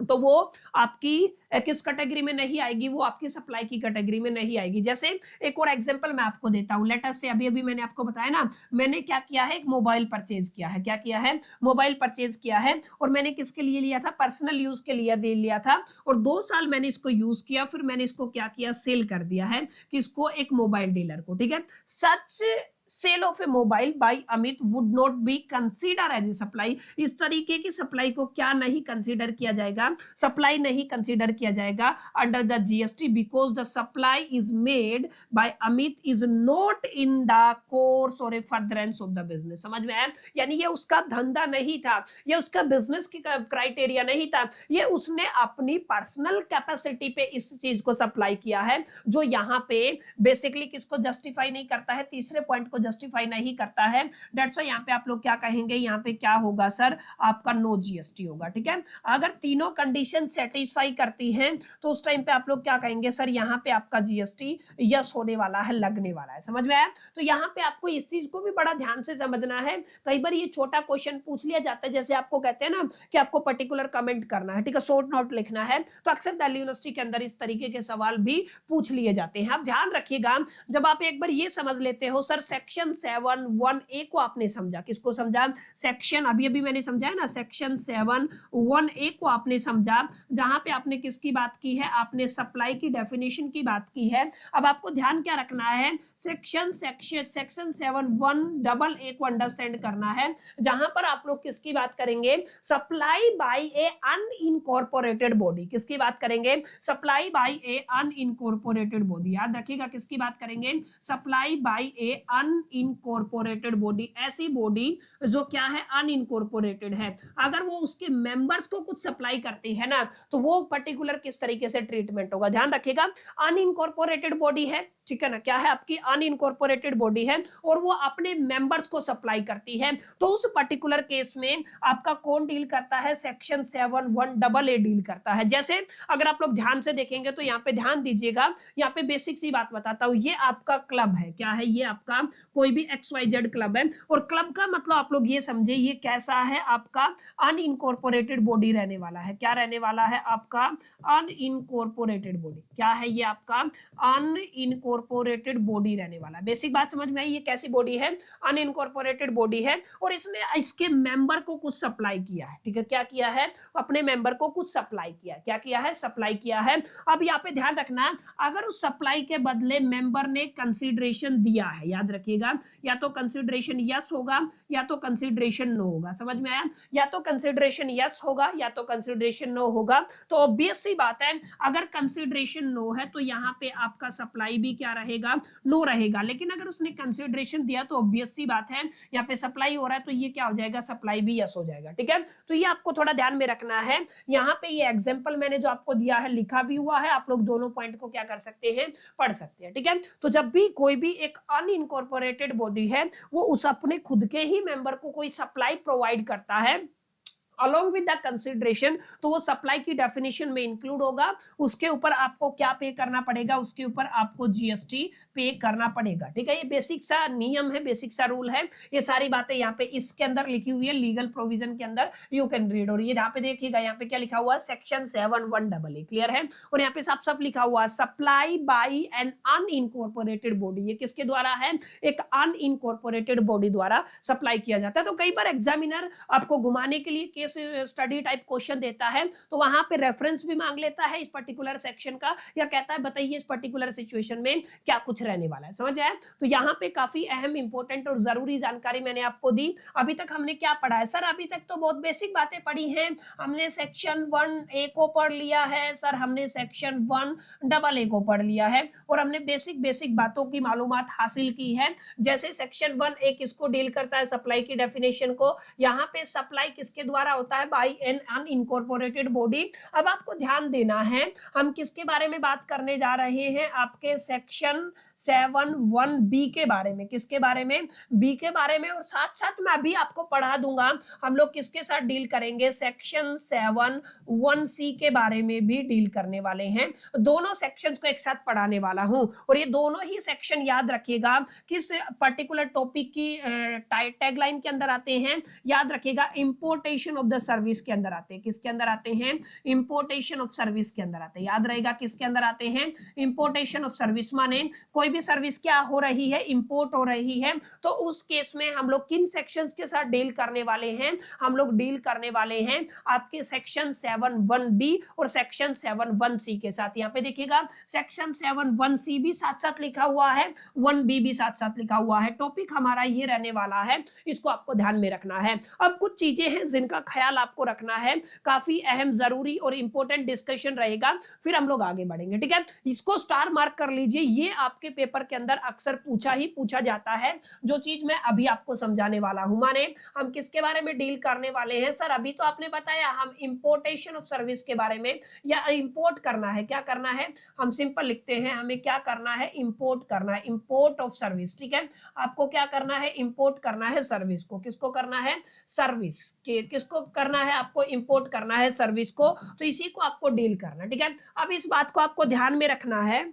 Speaker 1: तो वो आपकी किस कैटेगरी में नहीं आएगी, वो आपकी सप्लाई की कैटेगरी में नहीं आएगी। जैसे एक और एग्जांपल मैं आपको देता हूं, लेट अस से अभी अभी मैंने आपको बताया ना, मैंने क्या किया है, एक मोबाइल परचेज किया है। क्या किया है, मोबाइल परचेज किया है, और मैंने किसके लिए लिया था, पर्सनल यूज के लिए लिया था, और 2 साल मैंने इसको यूज किया, फिर मैंने इसको क्या किया, सेल कर दिया है किसको, एक मोबाइल डीलर को। ठीक है, such sale of a mobile by Amit would not be consider as a supply, इस तरीके की सप्लाई को क्या नहीं कंसीडर किया जाएगा, सप्लाई नहीं कंसीडर किया जाएगा under the GST, because the supply is made by Amit is not in the course और ए फर्दरेंस ऑफ द बिजनेस। समझ में आया, यानी ये उसका धंधा नहीं था, ये उसका बिजनेस की क्राइटेरिया नहीं था, ये उसने अपनी पर्सनल कैपेसिटी पे इस चीज को सप्लाई किया है, जो यहाँ पे बेसिकली किसको जस्टिफाई नहीं करता है, तीसरे पॉइंट को जस्टिफाई नहीं करता है। दैट्स व्हाई यहाँ पे आप लोग क्या कहेंगे, यहाँ पे क्या होगा सर, आपका नो जीएसटी होगा। ठीक है, अगर तीनों कंडीशन सेटिस्फाई करती हैं तो उस टाइम पे आप लोग क्या कहेंगे, सर यहाँ पे आपका जीएसटी यस होने वाला है, लगने वाला है। समझ में आया, तो यहाँ पे आपको इस चीज को भी बड़ा ध्यान से समझना है। कई बार ये छोटा क्वेश्चन पूछ लिया जाता है, जैसे आपको कहते हैं ना कि आपको पर्टिकुलर कमेंट करना है, ठीक है, शॉर्ट नोट लिखना है, तो अक्सर दिल्ली यूनिवर्सिटी के अंदर इस तरीके के सवाल भी पूछ लिए जाते हैं। आप ध्यान रखिएगा, जब आप एक बार ये समझ लेते हो, सर सेक्शन 7(1)(a) को आपने समझा, किसको समझा, सेक्शन अभी अभी मैंने समझाया ना, सेक्शन 7(1)(a) को आपने समझा, जहां पे आपने किसकी बात की है, आपने सप्लाई की डेफिनेशन की बात की है। अब आपको ध्यान क्या रखना है, सेक्शन 7(1)(a) को अंडरस्टैंड करना है, जहां पर आप लोग किसकी बात करेंगे, सप्लाई बाय ए अनइनकॉर्पोरेटेड बॉडी, किसकी बात करेंगे, सप्लाई बाय ए अनइनकॉर्पोरेटेड बॉडी, याद रखिएगा किसकी बात करेंगे, सप्लाई बाय ए अनइनकॉर्पोरेटेड बॉडी, ऐसी बॉडी जो क्या है, अनइनकॉर्पोरेटेड है, अगर वो उसके मेंबर्स को कुछ सप्लाई करती है ना, तो वो पर्टिकुलर किस तरीके से ट्रीटमेंट होगा, ध्यान रखिएगा, अनइनकॉर्पोरेटेड बॉडी है, ठीक है ना, क्या है, आपकी अनइनकॉर्पोरेटेड बॉडी है, और वो अपने मेंबर्स को सप्लाई करती है, तो उस पर्टिकुलर केस में आपका कौन डील करता है, सेक्शन 7(1)(a) डील करता है। जैसे अगर आप लोग ध्यान से देखेंगे तो यहाँ पे ध्यान दीजिएगा, यहाँ पे बेसिक सी बात बताता हूँ, ये आपका क्लब है, क्या है, ये आपका कोई भी XYZ क्लब है, और क्लब का मतलब आप लोग ये समझे, ये कैसा है, आपका अनइनकॉर्पोरेटेड बॉडी रहने वाला है, क्या रहने वाला है, आपका अनइनकॉर्पोरेटेड बॉडी, क्या है, ये आपका अनइनकॉर्पोरेटेड बॉडी रहने वाला है। बेसिक बात समझ में आई, ये कैसी बॉडी है, अनइनकॉर्पोरेटेड बॉडी है, और इसने इसके मेंबर को कुछ सप्लाई किया है, ठीक है, क्या किया है, अपने मेंबर को कुछ सप्लाई किया, क्या किया है, सप्लाई किया है। अब यहाँ पे ध्यान रखना, अगर उस सप्लाई के बदले मेंबर ने कंसीडरेशन दिया है, याद रखिएगा, या तो कंसीडरेशन यस होगा या तो कंसीडरेशन नो होगा। समझ में आया, या तो कंसीडरेशन यस होगा या तो कंसीडरेशन नो होगा। तो ऑब्वियस सी बात है, अगर कंसीडरेशन नो है तो यहाँ पे आपका सप्लाई भी क्या क्या रहेगा, नो रहेगा। लेकिन अगर उसने कंसिडरेशन दिया तो ऑब्वियस सी बात है यहाँ पे सप्लाई हो रहा है तो ये क्या हो जाएगा, सप्लाई भी यस हो जाएगा। ठीक है, तो ये आपको थोड़ा ध्यान में रखना है। यहाँ पे ये एग्जाम्पल मैंने जो आपको दिया है लिखा भी हुआ है, आप लोग दोनों पॉइंट को क्या कर सकते हैं, पढ़ सकते हैं। ठीक है, तो जब भी कोई भी एक अनइनकॉर्पोरेटेड बॉडी है वो उस अपने खुद के ही मेंबर को कोई सप्लाई प्रोवाइड करता है along with the consideration, तो वो सप्लाई की डेफिनेशन में इंक्लूड होगा। उसके ऊपर आपको क्या पे करना पड़ेगा, उसके ऊपर आपको जीएसटी पे करना पड़ेगा। ठीक है, ये बेसिक सा नियम है, बेसिक सा रूल है। ये सारी बातें यहाँ पे इसके अंदर लिखी हुई है, लीगल प्रोविजन के अंदर यू कैन रीड। और ये यहाँ पे देखिएगा, यहाँ पे क्या लिखा हुआ है, सेक्शन 7(1)(a) क्लियर है। और यहाँ पे साफ साफ लिखा हुआ है supply by an unincorporated body. ये किसके द्वारा है, एक अनइनकॉर्पोरेटेड बॉडी द्वारा सप्लाई किया जाता है। तो कई बार एग्जामिनर आपको घुमाने के लिए स्टडी टाइप क्वेश्चन देता है तो वहां पे रेफरेंस भी मांग लेता है इस पर्टिकुलर सेक्शन का, या कहता है बताइए इस पर्टिकुलर सिचुएशन में क्या कुछ रहने वाला है। समझ आया? तो यहाँ पे काफी अहम इंपॉर्टेंट और जरूरी जानकारी मैंने आपको दी। अभी तक हमने क्या पढ़ा है सर, अभी तक तो बहुत बेसिक बातें पढ़ी हैं। हमने सेक्शन 1A को पढ़ लिया है सर, हमने सेक्शन 1AA को पढ़ लिया है और हमने बेसिक बेसिक बातों की मालूमात हासिल की है। जैसे सेक्शन 1A किसको डील करता है, सप्लाई की डेफिनेशन को। यहाँ पे सप्लाई किसके द्वारा होता है, बाय एन अनइनकॉर्पोरेटेड बॉडी। अब आपको ध्यान देना है, हम किसके बारे में बात करने जा रहे हैं, आपके सेक्शन 7(1)(b) के बारे में। किसके बारे में, बी के बारे में। और साथ साथ मैं अभी आपको पढ़ा दूंगा हम लोग किसके साथ डील करेंगे, सेक्शन 7(1)(c) के बारे में भी डील करने वाले हैं। दोनों सेक्शंस को एक साथ पढ़ाने वाला हूं और ये दोनों ही सेक्शन याद रखिएगा किस पर्टिकुलर टॉपिक की टैगलाइन के अंदर आते हैं। याद रखिएगा इंपोर्टेशन ऑफ द सर्विस के अंदर आते हैं। किसके अंदर आते हैं, इंपोर्टेशन ऑफ सर्विस के अंदर आते हैं। याद रहेगा किसके अंदर आते हैं, इंपोर्टेशन ऑफ सर्विस। माने कोई भी सर्विस क्या हो रही है, इंपोर्ट हो रही है, तो उस केस में हम लोग किन सेक्शंस के साथ डील करने वाले हैं, हम लोग डील करने वाले हैं आपके सेक्शन 7(1)(b) और सेक्शन 7(1)(c) के साथ। यहाँ पे देखिएगा सेक्शन 7(1)(c) भी साथ साथ लिखा हुआ है, 1B भी साथ साथ लिखा हुआ है। टॉपिक हमारा ये रहने वाला है, इसको आपको ध्यान में रखना है। अब कुछ चीजें हैं जिनका ख्याल आपको रखना है, काफी अहम जरूरी और इंपॉर्टेंट डिस्कशन रहेगा, फिर हम लोग आगे बढ़ेंगे। ठीक है, इसको स्टार मार्क कर लीजिए, ये आपके पेपर के अंदर अक्सर पूछा जाता है, जो चीज मैं अभी आपको समझाने वाला हूं। माने हम किसके बारे में डील करने वाले हैं सर, अभी तो आपने बताया हम इंपोर्टेशन ऑफ सर्विस के बारे में, या इंपोर्ट करना है, क्या करना है, हम सिंपल लिखते हैं, हमें क्या करना है, इंपोर्ट करना है, इंपोर्ट ऑफ सर्विस। ठीक है, आपको क्या करना है, इंपोर्ट करना है सर्विस को। किसको करना है, सर्विस के, किसको करना है, आपको इंपोर्ट करना है सर्विस को, तो इसी को आपको डील करना। ठीक है, अब इस बात को आपको ध्यान में रखना है,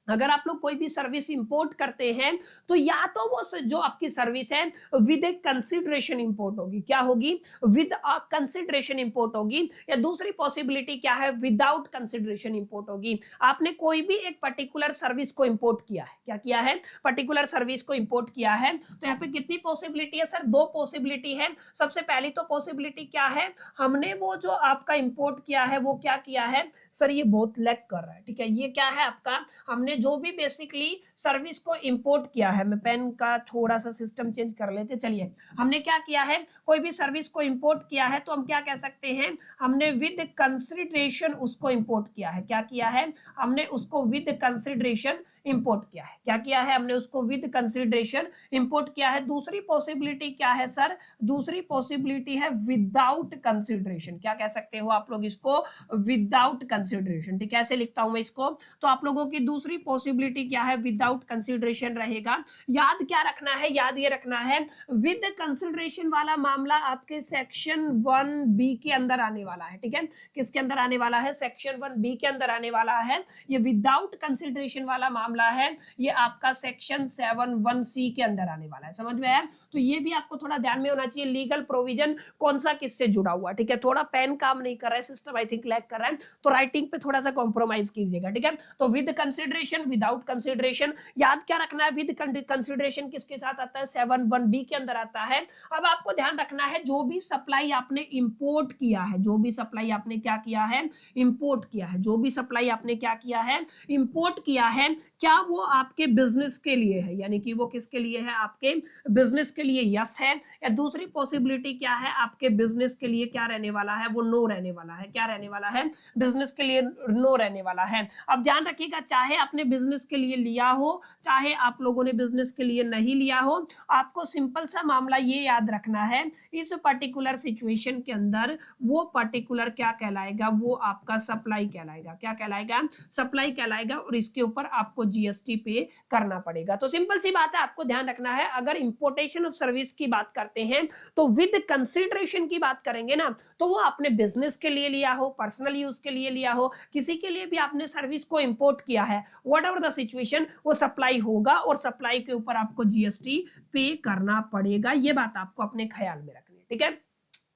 Speaker 1: अगर आप लोग कोई भी सर्विस इंपोर्ट करते हैं तो या तो वो जो आपकी सर्विस है विद ए कंसिडरेशन इंपोर्ट होगी, क्या होगी, विद अ कंसिडरेशन इंपोर्ट होगी, या दूसरी पॉसिबिलिटी क्या है, विदाउट कंसिडरेशन इंपोर्ट होगी। आपने कोई भी एक पर्टिकुलर सर्विस को इंपोर्ट किया है, क्या किया है, पर्टिकुलर सर्विस को इंपोर्ट किया है, तो यहाँ पे कितनी पॉसिबिलिटी है सर, दो पॉसिबिलिटी है। सबसे पहली तो पॉसिबिलिटी क्या है, हमने वो जो आपका इंपोर्ट किया है वो क्या किया है सर, ये बहुत लैग कर रहा है। ठीक है, ये क्या है आपका, हमने जो भी बेसिकली सर्विस को इंपोर्ट किया है, मैं पेन का थोड़ा सा सिस्टम चेंज कर लेते, चलिए, हमने क्या किया है, कोई भी सर्विस को इंपोर्ट किया है तो हम क्या कह सकते हैं, हमने विद कंसिडरेशन उसको इंपोर्ट किया है। क्या किया है, हमने उसको विद कंसिडरेशन इंपोर्ट किया है। क्या किया है, हमने उसको विद कंसिडरेशन इंपोर्ट किया है। दूसरी पॉसिबिलिटी क्या है सर, दूसरी पॉसिबिलिटी है विदाउट कंसिडरेशन। क्या कह सकते हो आप लोग इसको, विदाउट कंसिडरेशन। ठीक है, ऐसे लिखता हूं मैं इसको, तो आप लोगों की दूसरी पॉसिबिलिटी क्या है, विदाउट कंसिडरेशन रहेगा। याद क्या रखना है, याद ये रखना है विद कंसिडरेशन वाला मामला आपके सेक्शन 1B के अंदर आने वाला है। ठीक है, किसके अंदर आने वाला है, सेक्शन 1B के अंदर आने वाला है। ये विदाउट कंसिडरेशन वाला मामला है, ये आपका सेक्शन 7(1)(c) के अंदर आने वाला है। समझ में आया? तो ये भी आपको थोड़ा ध्यान में होना चाहिए, लीगल प्रोविजन कौन सा किससे जुड़ा हुआ। ठीक है, थोड़ा पेन काम नहीं कर रहा है, सिस्टम आई थिंक लैग कर रहा है, तो राइटिंग पे थोड़ा सा कॉम्प्रोमाइज कीजिएगा। ठीक है, तो विद कंसिडरेशन, विदाउट कंसिडरेशन, याद क्या रखना है, विद कंसिडरेशन किसके साथ आता है, 7(1)(b) के अंदर आता है। अब आपको ध्यान रखना है, जो भी सप्लाई आपने इंपोर्ट किया है, जो भी सप्लाई आपने क्या किया है, इंपोर्ट किया है, जो भी सप्लाई आपने क्या किया है, इंपोर्ट किया है, क्या वो आपके बिजनेस के लिए है, यानी कि वो किसके लिए है, आपके बिजनेस के लिए यस है, या दूसरी पॉसिबिलिटी क्या है, आपके बिजनेस के लिए क्या रहने वाला है, वो नो रहने वाला है। क्या रहने वाला है, बिजनेस के लिए नो रहने वाला है। अब ध्यान रखिएगा, चाहे आपने आपने बिजनेस के लिए लिया हो चाहे आप लोगों ने बिजनेस के लिए नहीं लिया हो, आपको सिंपल सा मामला ये याद रखना है, इस पर्टिकुलर सिचुएशन के अंदर वो पर्टिकुलर क्या कहलाएगा, वो आपका सप्लाई कहलाएगा। क्या कहलाएगा? सप्लाई कहलाएगा, और इसके ऊपर आपको जीएसटी पे करना पड़ेगा। तो सिंपल सी बात है, आपको ध्यान रखना है, अगर इंपोर्टेशन ऑफ सर्विस की बात करते हैं तो विद कंसिडरेशन की बात करेंगे ना, तो वो आपने बिजनेस के लिए लिया हो, पर्सनल यूज के लिए लिया हो, किसी के लिए भी आपने सर्विस को इंपोर्ट किया है, व्हाट एवर द सिचुएशन, वो सप्लाई होगा और सप्लाई के ऊपर आपको जीएसटी पे करना पड़ेगा। ये बात आपको अपने ख्याल में रखनी है, ठीक है।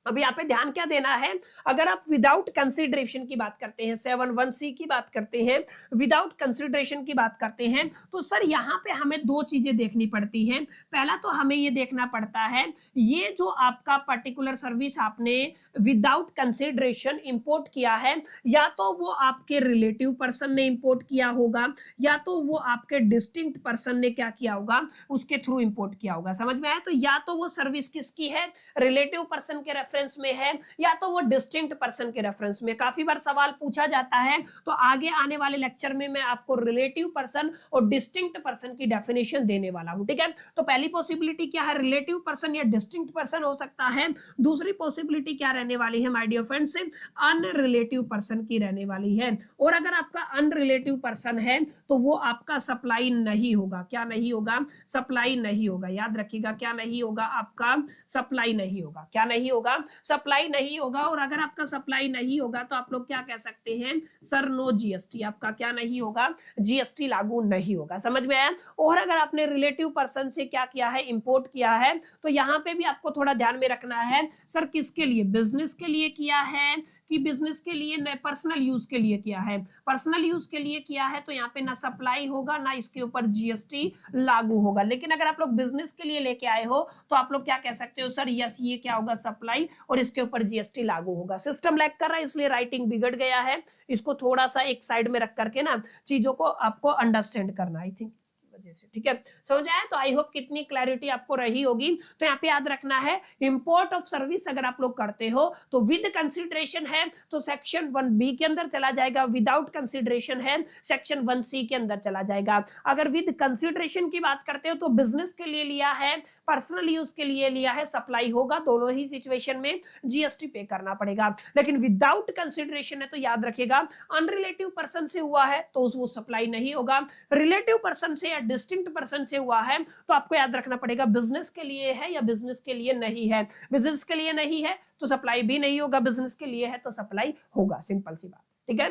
Speaker 1: अब यहाँ पे ध्यान क्या देना है, अगर आप विदाउट कंसिडरेशन की बात करते हैं, 7(1)(c) की बात करते हैं, विदाउट कंसिडरेशन की बात करते हैं, तो सर यहाँ पे हमें दो चीजें देखनी पड़ती हैं। पहला तो हमें ये देखना पड़ता है, ये जो आपका पर्टिकुलर सर्विस आपने विदाउट कंसिडरेशन इंपोर्ट किया है, या तो वो आपके रिलेटिव पर्सन ने इंपोर्ट किया होगा, या तो वो आपके डिस्टिंक्ट पर्सन ने क्या किया होगा, उसके थ्रू इंपोर्ट किया होगा। समझ में आया? तो या तो वो सर्विस किसकी है, रिलेटिव पर्सन के रेफरेंस में है, या तो वो डिस्टिंक्ट पर्सन के रेफरेंस में। काफी बार सवाल पूछा जाता है, तो आगे आने वाले लेक्चर में मैं आपको रिलेटिव पर्सन और डिस्टिंक्ट पर्सन की डेफिनेशन देने वाला हूं, ठीक है। तो पहली पॉसिबिलिटी क्या है, रिलेटिव पर्सन या डिस्टिंक्ट पर्सन हो सकता है। दूसरी पॉसिबिलिटी क्या रहने वाली है माय डियर फ्रेंड्स, अनरिलेटिव पर्सन की रहने वाली है। और अगर आपका अनरिलेटिव पर्सन है तो वो आपका सप्लाई नहीं होगा। क्या नहीं होगा? सप्लाई नहीं होगा। याद रखिएगा, क्या नहीं होगा? आपका सप्लाई नहीं होगा। क्या नहीं होगा? सप्लाई नहीं होगा। और अगर आपका सप्लाई नहीं होगा तो आप लोग क्या कह सकते हैं, सर नो जीएसटी। आपका क्या नहीं होगा? जीएसटी लागू नहीं होगा। समझ में आया? और अगर आपने रिलेटिव पर्सन से क्या किया है, इंपोर्ट किया है, तो यहां पे भी आपको थोड़ा ध्यान में रखना है, सर किसके लिए, बिजनेस के लिए किया है कि बिजनेस के लिए, न पर्सनल यूज के लिए किया है। पर्सनल यूज के लिए किया है तो यहाँ पे ना सप्लाई होगा, ना इसके ऊपर जीएसटी लागू होगा। लेकिन अगर आप लोग बिजनेस के लिए लेके आए हो तो आप लोग क्या कह सकते हो, सर यस ये क्या होगा, सप्लाई, और इसके ऊपर जीएसटी लागू होगा। सिस्टम लैग कर रहा है इसलिए राइटिंग बिगड़ गया है, इसको थोड़ा सा एक साइड में रख करके ना चीजों को आपको अंडरस्टैंड करना, आई थिंक वजह से, ठीक है। समझ आया? तो आई होप कितनी क्लैरिटी आपको रही होगी। तो यहाँ पे याद रखना है, इंपोर्ट ऑफ सर्विस अगर आप लोग करते हो तो विद कंसिडरेशन है तो सेक्शन 1B के अंदर चला जाएगा, विदाउट कंसिडरेशन है सेक्शन 1C के अंदर चला जाएगा। अगर विद कंसिडरेशन की बात करते हो तो बिजनेस के लिए लिया है, पर्सनल यूज के लिए लिया है, सप्लाई होगा। दोनों ही सिचुएशन में जीएसटी पे करना पड़ेगा। लेकिन विदाउट कंसिडरेशन है तो याद रखिएगा, अनरिलेटिव पर्सन से हुआ है तो वो सप्लाई नहीं होगा, रिलेटिव पर्सन से या डिस्टिंक्ट पर्सन से हुआ है तो आपको याद रखना पड़ेगा बिजनेस के लिए है या बिजनेस के लिए नहीं है। बिजनेस के लिए नहीं है तो सप्लाई भी नहीं होगा, बिजनेस के लिए है तो सप्लाई होगा। सिंपल सी बात, ठीक है।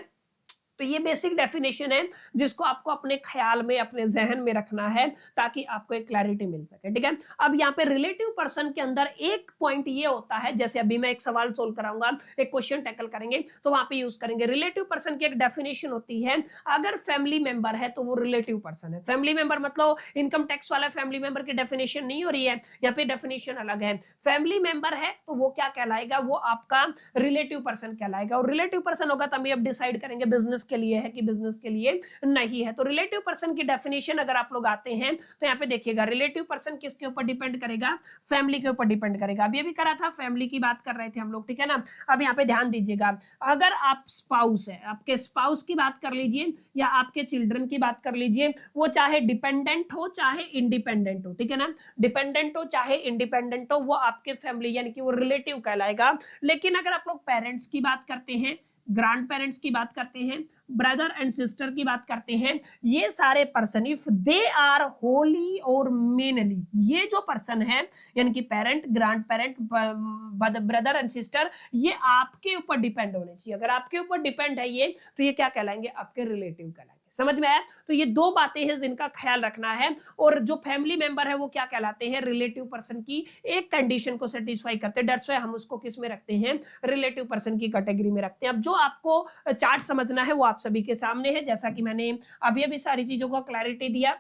Speaker 1: तो ये बेसिक डेफिनेशन है जिसको आपको अपने ख्याल में, अपने जहन में रखना है ताकि आपको एक क्लैरिटी मिल सके, ठीक है। अब यहाँ पे रिलेटिव पर्सन के अंदर एक पॉइंट ये होता है, जैसे अभी मैं एक सवाल सोल्व कराऊंगा, एक क्वेश्चन टैकल करेंगे तो वहां पे यूज करेंगे। रिलेटिव पर्सन की एक डेफिनेशन होती है, अगर फैमिली मेंबर है तो वो रिलेटिव पर्सन है। फैमिली मेंबर मतलब इनकम टैक्स वाला फैमिली मेंबर की डेफिनेशन नहीं हो रही है, यहाँ पे डेफिनेशन अलग है। फैमिली मेंबर है तो वो क्या कहलाएगा, वो आपका रिलेटिव पर्सन कहलाएगा। और रिलेटिव पर्सन होगा तभी अब डिसाइड करेंगे बिजनेस के लिए है कि बिजनेस के लिए नहीं है। तो रिलेटिव पर्सन की डेफिनेशन अगर आप लोग आते हैं तो यहाँ पे देखिएगा, रिलेटिव पर्सन किसके ऊपर डिपेंड करेगा, फैमिली के ऊपर डिपेंड करेगा। अभी अभी करा था, फैमिली की बात कर रहे थे हम लोग, ठीक है ना। अब यहाँ पे ध्यान दीजिएगा, अगर आप स्पाउस है, आपके स्पाउस की बात कर लीजिए या आपके चिल्ड्रन की बात कर लीजिए, वो चाहे डिपेंडेंट हो चाहे इंडिपेंडेंट हो, ठीक है ना, डिपेंडेंट हो चाहे इंडिपेंडेंट हो, वो आपके फैमिली यानी कि वो रिलेटिव कहलाएगा। लेकिन अगर आप लोग पेरेंट्स की बात करते हैं, ग्रैंड पेरेंट्स की बात करते हैं, ब्रदर एंड सिस्टर की बात करते हैं, ये सारे person if they are wholly और मेनली, ये जो पर्सन है यानी कि parent, grand parent, brother and sister, ये आपके ऊपर डिपेंड होने चाहिए। अगर आपके ऊपर डिपेंड है ये, तो ये क्या कहलाएंगे, आपके रिलेटिव कहलाएंगे। समझ में आया? तो ये दो बातें हैं जिनका ख्याल रखना है। और जो फैमिली मेंबर है वो क्या कहलाते हैं, रिलेटिव पर्सन की एक कंडीशन को सेटिस्फाई करते हैं। दैट्स व्हाई हम उसको किस में रखते हैं, रिलेटिव पर्सन की कैटेगरी में रखते हैं। अब जो आपको चार्ट समझना है वो आप सभी के सामने है, जैसा कि मैंने अभी अभी सारी चीजों को क्लैरिटी दिया।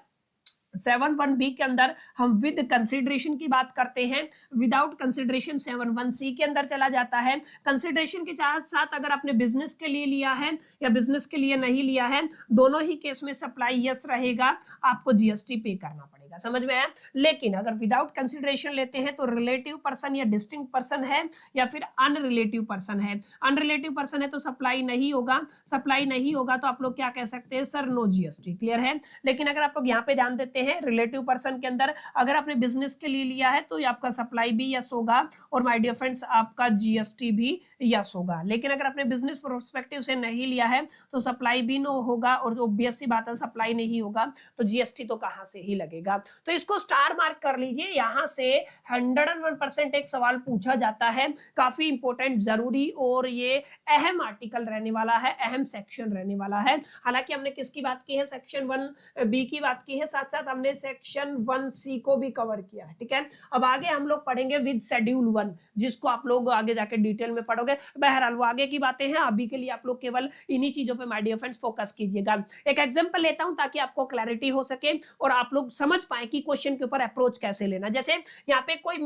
Speaker 1: 7(1)(b) के अंदर हम विद कंसिडरेशन की बात करते हैं, विदाउट कंसिडरेशन 7(1)(c) के अंदर चला जाता है। कंसिडरेशन के साथ अगर आपने बिजनेस के लिए लिया है या बिजनेस के लिए नहीं लिया है, दोनों ही केस में सप्लाई यस रहेगा, आपको जीएसटी पे करना पड़ेगा। पड़ेगा, समझ में आया। लेकिन अगर विदाउट कंसिडरेशन लेते हैं तो रिलेटिव पर्सन या डिस्टिंक्ट पर्सन है या फिर अनरिलेटिव पर्सन है। अनरिलेटिव पर्सन है तो सप्लाई नहीं होगा, सप्लाई नहीं होगा तो आप लोग क्या कह सकते हैं सर, नो जीएसटी, क्लियर है। लेकिन अगर आप लोग यहाँ पे ध्यान देते हैं रिलेटिव पर्सन के अंदर अगर आपने बिजनेस के लिए लिया है तो आपका सप्लाई भी यस होगा और माय डियर फ्रेंड्स आपका जीएसटी भी यस होगा। लेकिन अगर आपने बिजनेस प्रोस्पेक्टिव से नहीं लिया है तो सप्लाई भी नो होगा और ऑब्वियस सी बात है सप्लाई नहीं होगा तो जीएसटी तो कहां से ही लगेगा। तो इसको स्टार मार्क कर लीजिए, यहां से 101% एक सवाल पूछा जाता है, काफी इंपॉर्टेंट, जरूरी और ये अहम आर्टिकल रहने वाला है, अहम सेक्शन रहने वाला है। हालांकि हमने किसकी बात की है, सेक्शन 1B की बात की है, साथ साथ हमने सेक्शन 1C को भी कवर किया है, ठीक है। अब आगे हम लोग पढ़ेंगे विद शेड्यूल 1, जिसको आप लोग आगे जाके डिटेल में पढ़ोगे। बहरहाल वो आगे की बातें हैं, अभी के लिए आप लोग केवल इन्हीं चीजों पे माय डियर फ्रेंड्स फोकस कीजिएगा। एक एग्जांपल लेता हूं ताकि आपको क्लैरिटी हो सके और आप लोग समझ पाए कि क्वेश्चन के ऊपर अप्रोच कैसे लेना। जैसे यहाँ पे कोई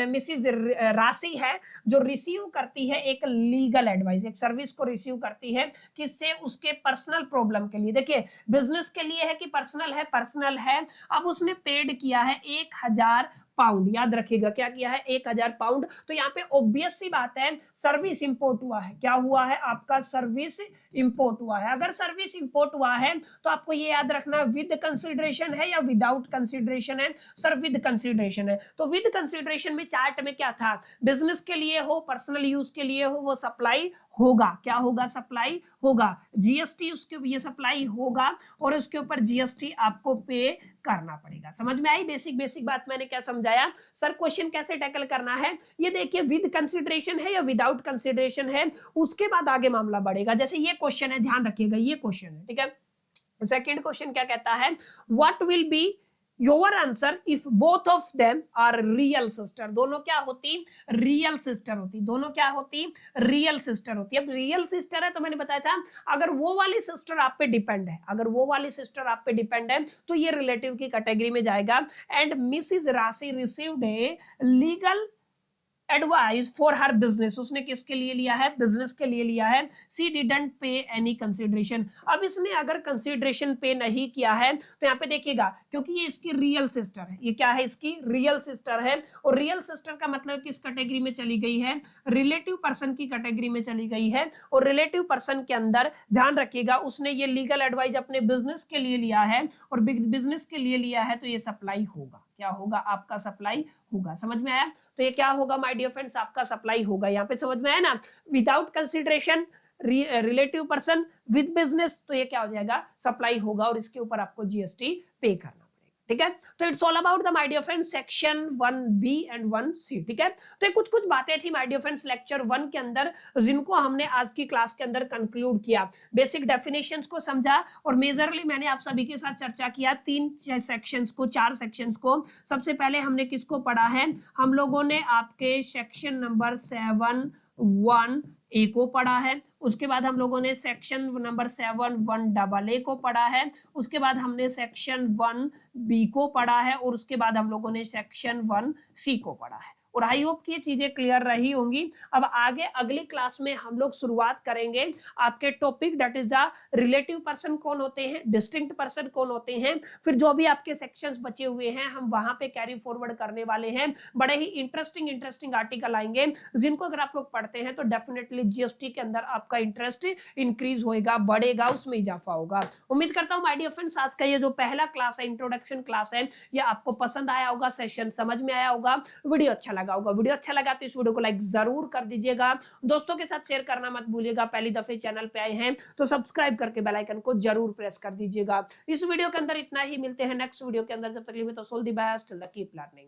Speaker 1: मिसिज राशि है जो रिसीव करती है एक लीगल एडवाइस, एक सर्विस को रिसीव करती है, किससे, उसके पर्सनल प्रॉब्लम के लिए। देखिए बिजनेस के लिए है कि पर्सनल है, पर्सनल है। अब उसने पेड किया है 1000 पाउंड, याद रखिएगा क्या किया है, 1000 पाउंड। तो यहाँ पे ऑब्वियस सी बात है सर्विस इंपोर्ट हुआ है, क्या हुआ है आपका, सर्विस इंपोर्ट हुआ है। अगर सर्विस इंपोर्ट हुआ है तो आपको ये याद रखना विद कंसिडरेशन है या विदाउट कंसिडरेशन है, सर विद कंसिडरेशन है। तो विद कंसिडरेशन में चार्ट में क्या था, बिजनेस के लिए हो, पर्सनल यूज के लिए हो, वो सप्लाई होगा, क्या होगा, सप्लाई होगा, जीएसटी उसके ये सप्लाई होगा और उसके ऊपर जीएसटी आपको पे करना पड़ेगा। समझ में आई बेसिक बात मैंने क्या समझाया। सर क्वेश्चन कैसे टैकल करना है ये देखिए, विद कंसिडरेशन है या विदाउट कंसिडरेशन है, उसके बाद आगे मामला बढ़ेगा। जैसे ये क्वेश्चन है, ध्यान रखिएगा ये क्वेश्चन है, ठीक है। सेकंड क्वेश्चन क्या कहता है, what will be your answer if both of them are real sister. दोनों क्या होती, रियल सिस्टर होती, दोनों क्या होती, रियल सिस्टर होती। अब रियल सिस्टर है तो मैंने बताया था अगर वो वाली सिस्टर आप पे डिपेंड है, अगर वो वाली सिस्टर आप पे डिपेंड है तो ये रिलेटिव की कैटेगरी में जाएगा। एंड मिसिज राशि received a legal advice for her business, उसने किसके लिए लिया है, बिजनेस के लिए लिया है। सी डिडंट पे एनी कंसिडरेशन, अब इसने अगर कंसिडरेशन पे नहीं किया है तो यहाँ पे देखिएगा क्योंकि ये इसकी रियल सिस्टर है, ये क्या है, इसकी रियल सिस्टर है। और रियल सिस्टर का मतलब किस कैटेगरी में चली गई है, रिलेटिव पर्सन की कैटेगरी में चली गई है। और रिलेटिव पर्सन के अंदर ध्यान रखिएगा उसने ये लीगल एडवाइस अपने बिजनेस के लिए लिया है और बिजनेस के लिए लिया है तो ये सप्लाई होगा, क्या होगा, आपका सप्लाई होगा। समझ में आया। तो ये क्या होगा माय डियर फ्रेंड्स, आपका सप्लाई होगा। यहाँ पे समझ में आया ना, without consideration relative person with business, तो ये क्या हो जाएगा, सप्लाई होगा और इसके ऊपर आपको जीएसटी पे करना पड़ेगा, ठीक है। तो it's all about the my dear friends section 1B and 1C, ठीक है। तो ये कुछ बातें थी माय डियर फ्रेंड्स लेक्चर 1 के अंदर जिनको हमने आज की क्लास के अंदर कंक्लूड किया, बेसिक डेफिनेशंस को समझा और मेजरली मैंने आप सभी के साथ चर्चा किया 4 सेक्शंस को। सबसे पहले हमने किसको पढ़ा है, हम लोगों ने आपके सेक्शन नंबर 7(1)(a) को पढ़ा है। उसके बाद हम लोगों ने सेक्शन नंबर 7(1)(a) को पढ़ा है। उसके बाद हमने सेक्शन 1B को पढ़ा है और उसके बाद हम लोगों ने सेक्शन 1C को पढ़ा है। और आई होप कि ये चीजें क्लियर रही होंगी। अब आगे अगली क्लास में हम लोग शुरुआत करेंगे आपके topic that is the relative person कौन होते हैं, डिस्टिंक्ट पर्सन कौन होते हैं, फिर जो भी आपके सेक्शंस बचे हुए हैं हम वहां पे कैरी फॉरवर्ड करने वाले हैं। बड़े ही इंटरेस्टिंग आर्टिकल आएंगे जिनको अगर आप लोग पढ़ते हैं तो डेफिनेटली जीएसटी के अंदर आपका इंटरेस्ट इंक्रीज होएगा, बढ़ेगा, उसमें इजाफा होगा। उम्मीद करता हूं माय डियर फ्रेंड्स आज का ये जो पहला क्लास है, इंट्रोडक्शन क्लास है, ये आपको पसंद आया होगा, सेशन समझ में आया होगा, वीडियो अच्छा लगा होगा। वीडियो अच्छा लगा तो इस वीडियो को लाइक जरूर कर दीजिएगा, दोस्तों के साथ शेयर करना मत भूलिएगा। पहली दफे चैनल पे आए हैं तो सब्सक्राइब करके बेल आइकन को जरूर प्रेस कर दीजिएगा। इस वीडियो के अंदर इतना ही, मिलते हैं नेक्स्ट वीडियो के अंदर, जब तक के लिए तो all the best, keep learning.